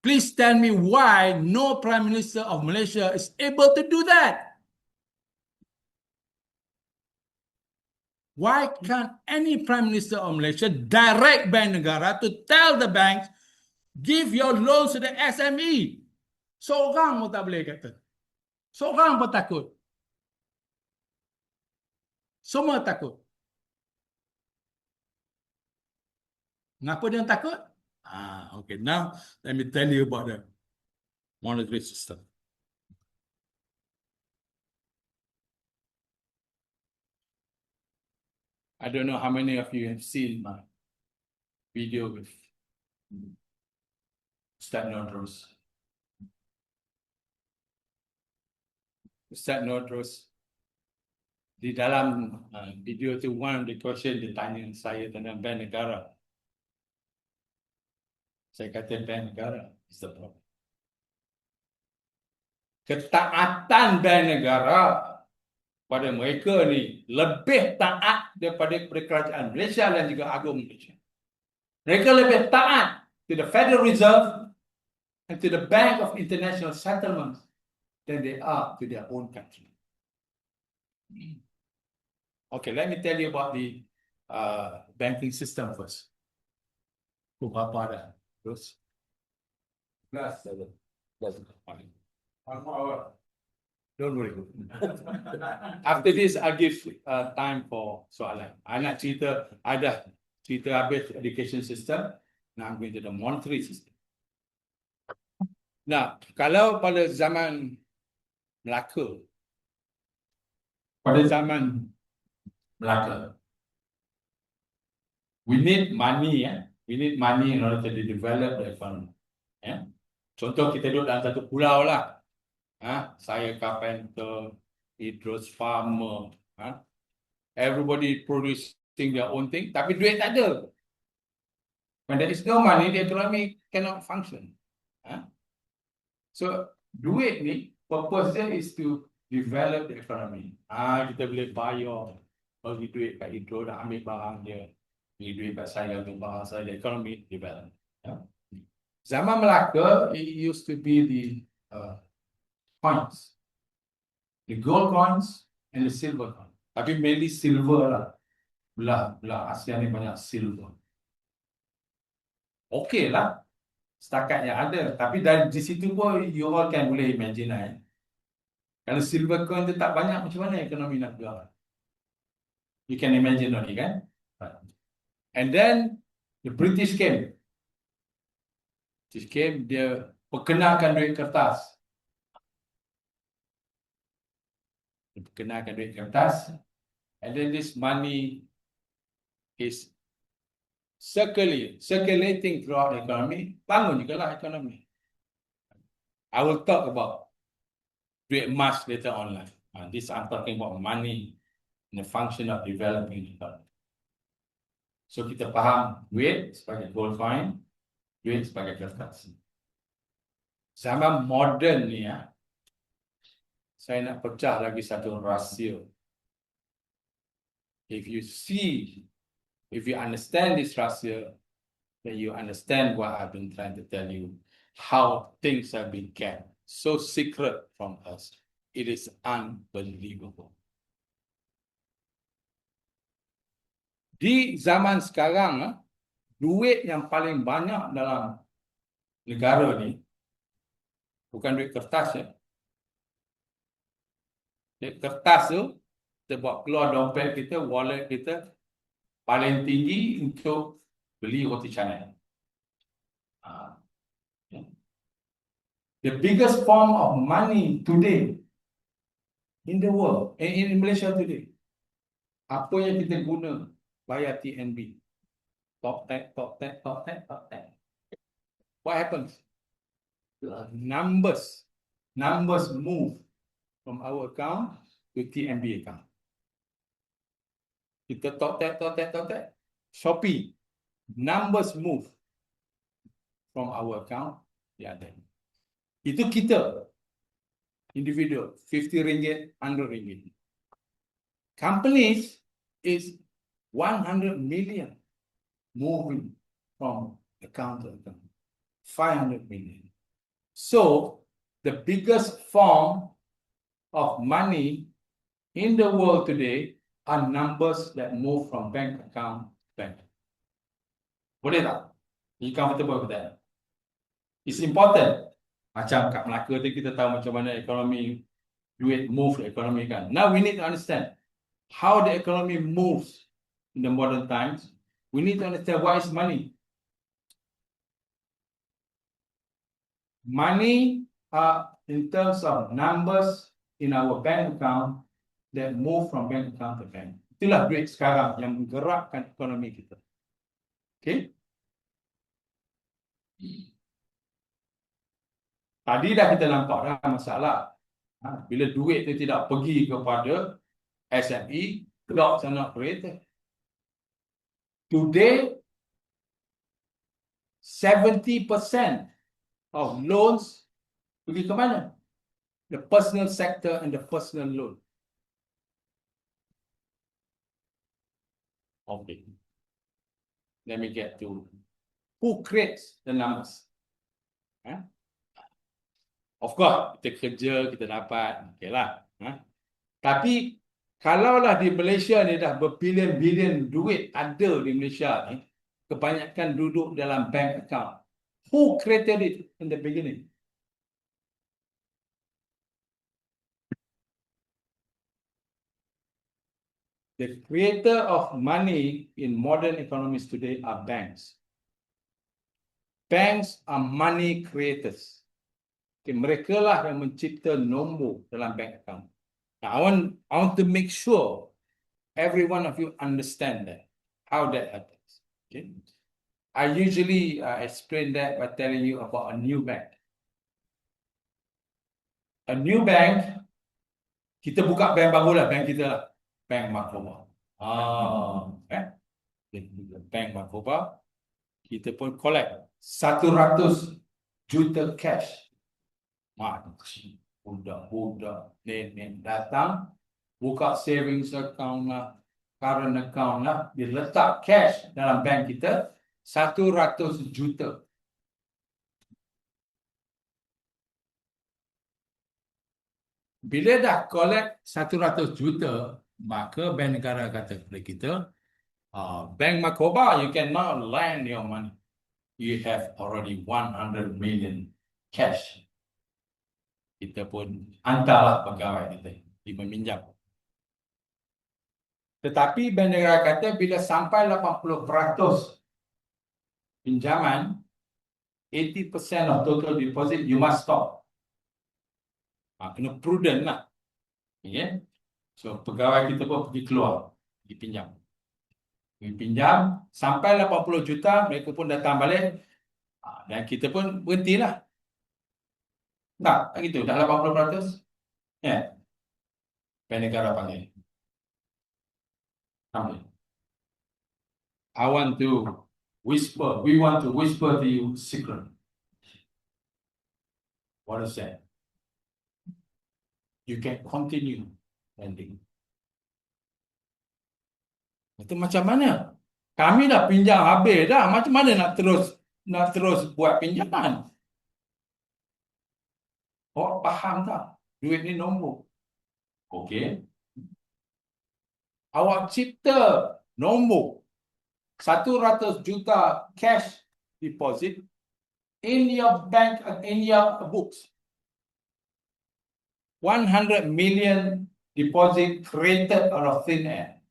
Please tell me why no Prime Minister of Malaysia is able to do that. Why can't any Prime Minister of Malaysia direct Bank Negara to tell the banks, give your loans to the SME? Seorang pun tak boleh kata. Seorang pun takut. Semua takut. Kenapa dia takut? Okay. Now, let me tell you about the monetary system. I don't know how many of you have seen my video with Ustaz Nordros. Ustaz Nordros, di dalam video tu, one of the question dia tanya saya tentang Bank Negara. Saya kata Bank Negara is the problem. Ketaatan Bank Negara pada mereka ni lebih taat daripada kerajaan Malaysia dan juga Agung Malaysia. Mereka lebih taat to the Federal Reserve and to the Bank of International Settlements than they are to their own country. Okay, let me tell you about the banking system first. Berapa ada? Terus. One more hour. Don't worry. After this, I'll give time for soalan. I nak cerita, ada cerita habis education system. Now I'm going to the monetary system. Nah, kalau pada zaman Melaka, we need money, we need money in order to develop the economy. Contoh, kita duduk dalam satu pulau lah. Saya carpenter, Idris farmer, everybody producing their own thing, tapi duit tak ada. When there is no money, the economy cannot function. So duit ni, purpose dia is to develop the economy. Kita boleh bayar, bagi duit kat Idris, dah ambil barang dia, bagi duit kat saya, ambil barang saya, the economy develop. Zaman Melaka, it used to be the coins, the gold coins and the silver coins. Tapi mainly silver lah. Belah Asia ni banyak silver. Okay lah, setakat yang ada. Tapi dari di situ pun you all kan boleh imagine kalau silver coin tu tak banyak, macam mana ekonomi nak berjalan? You can imagine only, kan? And then the British came. Dia perkenalkan duit kertas. And then this money is circulating throughout the economy. Bangun juga lah ekonomi. I will talk about duit emas later on lah. This I'm talking about money and the function of developing the economy. So kita faham duit sebagai gold coin, duit sebagai kertas. Zaman moden ni saya nak pecah lagi satu rahsia. If you understand this rahsia, then you understand what I've been trying to tell you, how things have been kept so secret from us. It is unbelievable. Di zaman sekarang, duit yang paling banyak dalam negara ni bukan duit kertas Duit kertas tu kita buat keluar dompet kita, wallet kita paling tinggi untuk beli roti canai. The biggest form of money today in the world, in Malaysia today, apa yang kita guna bayar TNB? Top tag. What happens? Numbers move from our account to TNB account. Kita top tag. Shopee, numbers move from our account to the other. Itu kita, individual, 50 ringgit, 100 ringgit. Companies is 100 million moving from account to account. 500 million. So the biggest form of money in the world today are numbers that move from bank account to bank. Boleh tak? You comfortable with that? It's important. Macam kat Melaka tu kita tahu macam mana ekonomi, duit move ekonomi kan. Now we need to understand how the economy moves in the modern times. We need to understand what is money. Money are in terms of numbers in our bank account that move from bank account to bank. Itulah duit sekarang yang menggerakkan ekonomi kita. Okay? Tadi dah kita nampak dah masalah. Bila duit itu tidak pergi kepada SME, jobs are not created. Today, 70% of loans pergi ke mana? The personal sector and the personal loan. Okay. Let me get to who creates the numbers. Of course, kita kerja, kita dapat, okay lah. Tapi, kalaulah di Malaysia ni dah berbilion-bilion duit ada di Malaysia ni, kebanyakan duduk dalam bank account. Who created it in the beginning? The creator of money in modern economies today are banks. Banks are money creators. Okay, mereka lah yang mencipta nombor dalam bank account. Now, I want to make sure every one of you understand that, how that happens. Okay? I usually explain that by telling you about a new bank. A new bank, kita buka bank baru lah, bank kita lah. Bank Makoba. Bank Makoba, kita pun collect 100 juta cash. Budak-budak, nenek datang, buka savings account lah, current account lah, dia letak cash dalam bank kita, 100 juta. Bila dah collect 100 juta, maka Bank Negara kata kepada kita, Bank Makoba, you cannot lend your money. You have already 100 million cash. Kita pun hantarlah pegawai kita di meminjam. Tetapi Bank Negara kata bila sampai 80% pinjaman, 80% of total deposit, you must stop. Kena prudent lah. Okay? So pegawai kita pun pergi keluar, pergi pinjam. Pergi pinjam, sampai 80 juta, mereka pun datang balik. Dan kita pun berhentilah. Tak gitu, dah 80%. Ya. Bank Negara panggil. I want to whisper, we want to whisper to you secret. What is that? You can continue lending. Itu macam mana? Kami dah pinjam habis dah. Macam mana nak terus buat pinjaman? Awak faham tak? Duit ni nombor. Okey. Awak cipta nombor 100 juta cash deposit in your bank, in your books. 100 million deposit created out of thin air.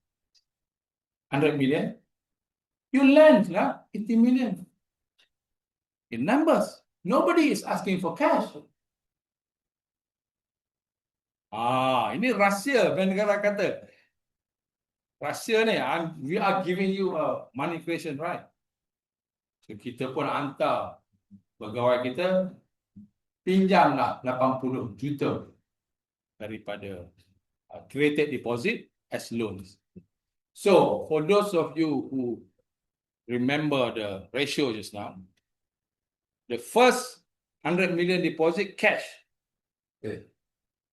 100 million. You lend lah 80 million. In numbers. Nobody is asking for cash. Ini rahsia Bank Negara kata. Rahsia ni, we are giving you a money creation right. So kita pun hantar pegawai kita, pinjamlah 80 juta daripada created deposit as loans. So, for those of you who remember the ratio just now, the first 100 million deposit cash.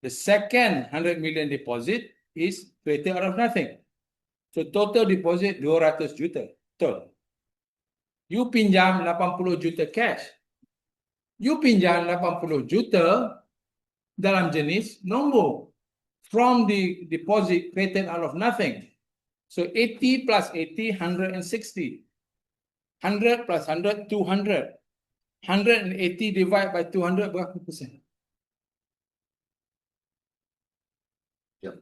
The second 100 million deposit is created out of nothing. So total deposit 200 juta. Betul. You pinjam 80 juta cash. You pinjam 80 juta dalam jenis nombor. From the deposit created out of nothing. So 80 plus 80, 160. 100 plus 100, 200. 180 divided by 200, berapa persen? Yep.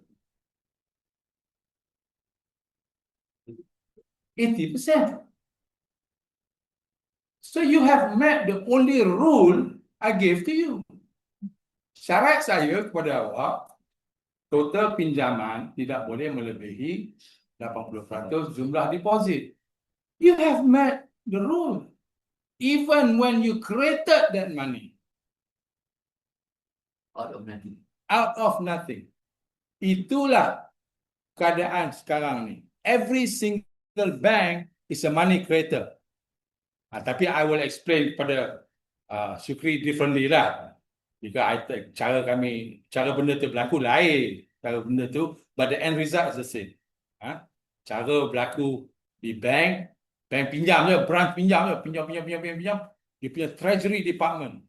80%. So you have met the only rule I gave to you. Syarat saya kepada awak, total pinjaman tidak boleh melebihi 80% jumlah deposit. You have met the rule. Even when you created that money Out of nothing. out of nothing. Itulah keadaan sekarang ni. Every single bank is a money creator. Tapi I will explain kepada Syukri differently lah. Jika cara benda tu berlaku lain. Cara benda tu, but the end result is the same. Cara berlaku di bank pinjam je, branch pinjam je, pinjam. Dia punya treasury department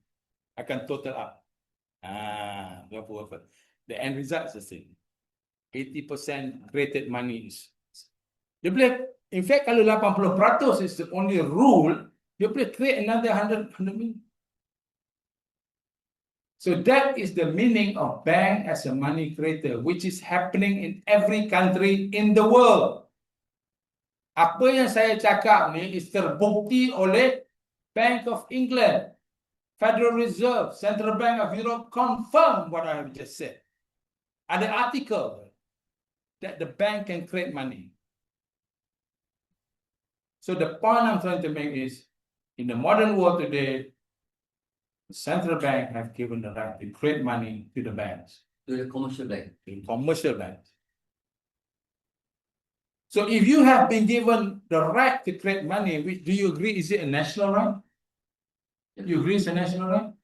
akan total up. Berapa. The end result is the same. 80% created money is. Dia boleh, in fact, kalau 80% is the only rule, dia boleh create another 100 million. So that is the meaning of bank as a money creator, which is happening in every country in the world. Apa yang saya cakap ni is terbukti oleh Bank of England, Federal Reserve, Central Bank of Europe confirm what I have just said. Ada article that the bank can create money. So the point I'm trying to make is, in the modern world today, the central bank have given the right to create money to the banks, To the commercial bank. in commercial banks. So if you have been given the right to create money, do you agree, is it a national right? You agree it's a national right?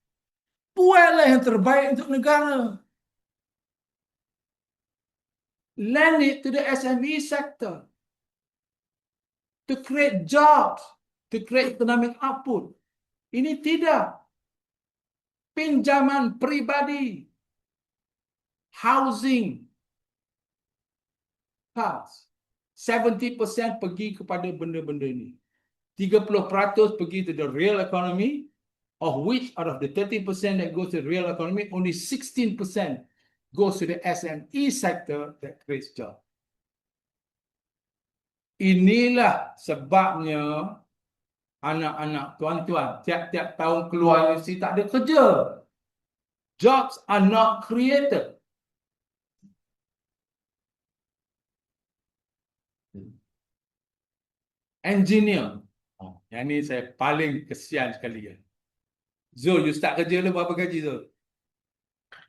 Buatlah yang terbaik untuk negara. Lend it to the SME sector to create jobs, to create economic output. Ini tidak. Pinjaman pribadi, housing, cars. 70% pergi kepada benda-benda ini. 30% pergi to the real economy, of which out of the 30% that goes to the real economy, only 16% goes to the SME sector that creates job. Inilah sebabnya anak-anak tuan-tuan tiap-tiap tahun keluar universiti tak ada kerja. Jobs are not created. Engineer. Yang ni saya paling kesian sekali. Zul, you start kerja lu berapa gaji Zul?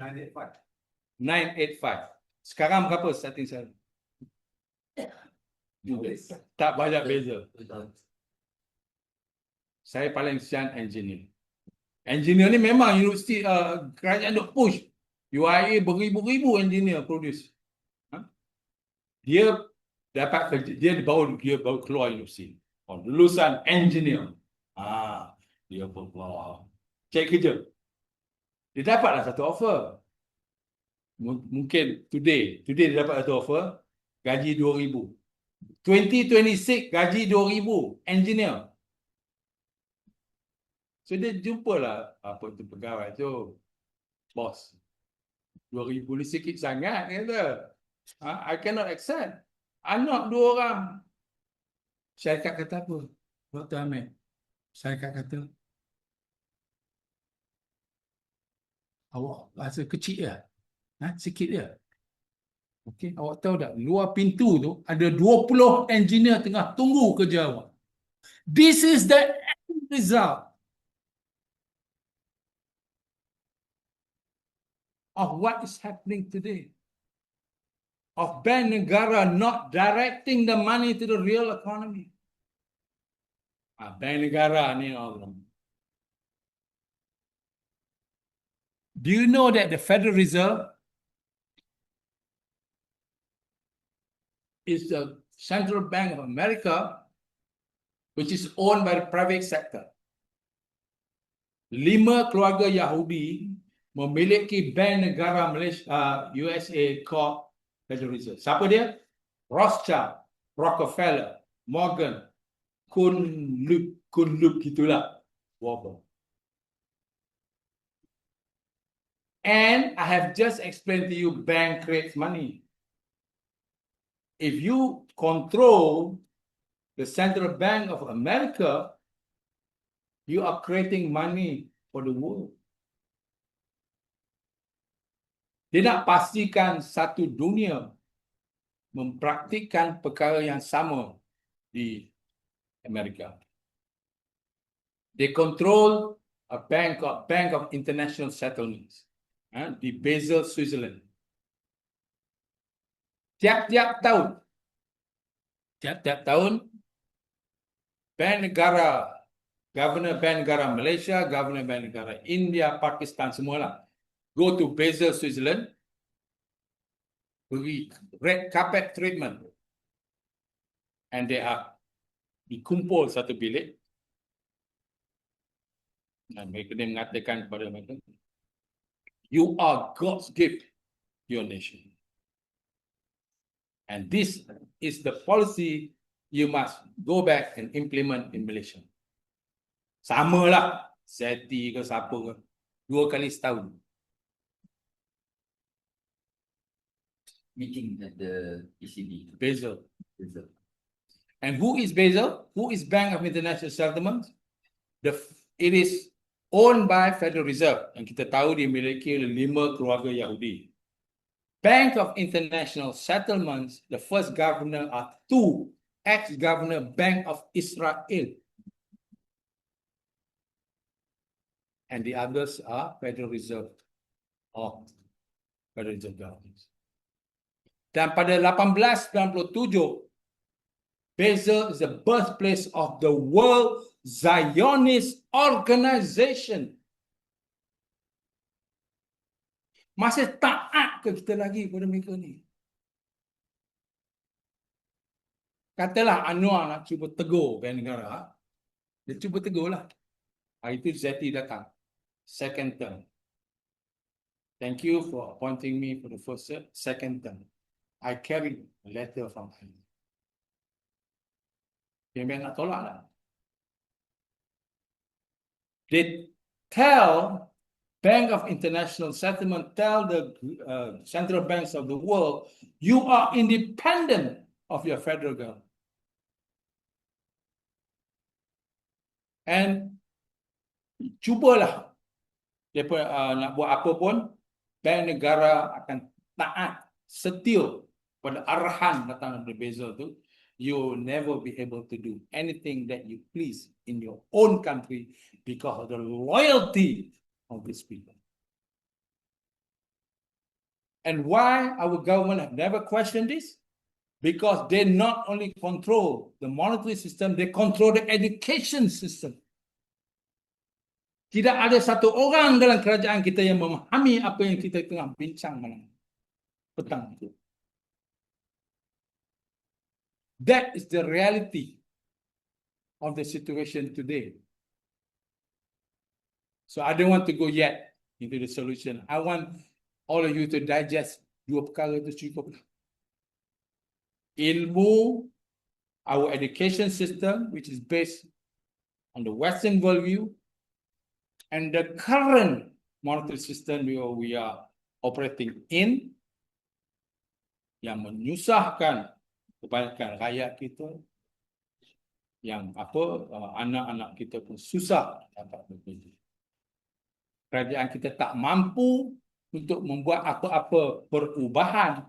985. 985. Sekarang berapa starting salary? Tak banyak beza. Saya paling kesian engineer. Engineer ni memang universiti kerajaan duk push. UIA beribu-ribu engineer produce. Dia dapat kerja, dia baru keluar universiti. Lulusan engineer. Dia keluar. Cari kerja. Dia dapatlah satu offer. Mungkin today dia dapat satu offer, gaji 2,000. 2026 gaji 2,000 engineer. So dia jumpalah apa tu pegawai tu, bos. 2,000 ni sikit sangat kata. I cannot accept. Anak 2 orang. Syarikat kata apa? Dr. Ahmed. Syarikat kata, awak rasa kecil ya? Sikit je. Okey, awak tahu tak, luar pintu tu ada 20 engineer tengah tunggu kerja awak. This is the end result of what is happening today. Of Bank Negara not directing the money to the real economy. Bank Negara ni Allah. Do you know that the Federal Reserve is the Central Bank of America, which is owned by the private sector. 5 keluarga Yahudi memiliki bank negara Malaysia, USA called Federal Reserve. Siapa dia? Rothschild, Rockefeller, Morgan, Kunlup gitulah. Warburg. And I have just explained to you, bank creates money. If you control the Central Bank of America, you are creating money for the world. Dia nak pastikan satu dunia mempraktikkan perkara yang sama di Amerika. They control a bank of international settlements di Basel, Switzerland. Tiap-tiap tahun, bank negara, governor bank negara Malaysia, governor bank negara India, Pakistan, semualah go to Basel, Switzerland, beri red carpet treatment, and they are dikumpul satu bilik, dan mereka dia mengatakan kepada mereka, you are God's gift to your nation. And this is the policy you must go back and implement in Malaysia. Samalah, Seti ke siapa ke, 2 kali setahun. Meeting at the ECB. Basel. And who is Basel? Who is Bank of International Settlements? It is owned by Federal Reserve. Yang kita tahu dimiliki oleh 5 keluarga Yahudi. Bank of International Settlements, the first governor are 2 ex-governor Bank of Israel. And the others are Federal Reserve of Federal Reserve governments. Dan pada 1897, Basel is the birthplace of the World Zionist Organization. Masih taat ke kita lagi pada mereka ni? Katalah Anwar nak cuba tegur bank negara. Dia cuba tegur lah. Hari itu Zahid datang. Second term. Thank you for appointing me for the first term. Second term. I carried a letter from him. Dia nak tolak lah. They tell Bank of International Settlement, tell the central banks of the world, you are independent of your federal government. And cubalah mereka nak buat apa pun, bank negara akan taat, setia pada arahan datang dari Basel tu. You will never be able to do anything that you please in your own country because of the loyalty of these people. And why our government have never questioned this? Because they not only control the monetary system, they control the education system. Tidak ada satu orang dalam kerajaan kita yang memahami apa yang kita tengah bincang malam petang itu. That is the reality of the situation today. So I don't want to go yet into the solution. I want all of you to digest 2 perkara itu cukup. Ilmu, our education system, which is based on the Western worldview, and the current monetary system we are operating in, yang menyusahkan kebanyakan rakyat kita, yang anak-anak kita pun susah dapat bekerja. Kerajaan kita tak mampu untuk membuat apa-apa perubahan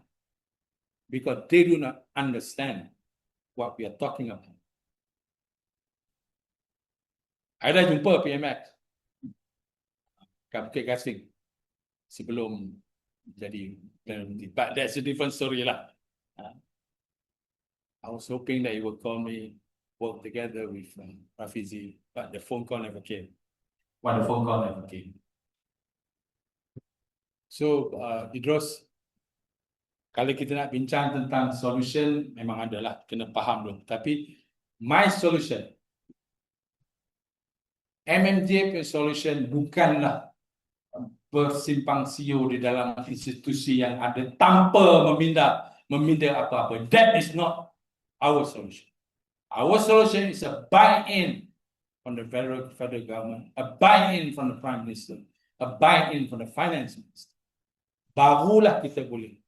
because they do not understand what we are talking about. Saya dah jumpa PMX kat Bukit Gasing sebelum jadi, but that's a different story lah. I was hoping that he would call me, work together with Rafizi, but the phone call never came. But the phone call never came. So, Idros, Kalau kita nak bincang tentang solution, memang adalah kena faham dulu. Tapi my solution, MMJ punya solution bukanlah bersimpang siur di dalam institusi yang ada tanpa meminda apa-apa. That is not our solution. Our solution is a buy-in from the federal government, a buy-in from the Prime Minister, a buy-in from the Finance Minister. Barulah kita boleh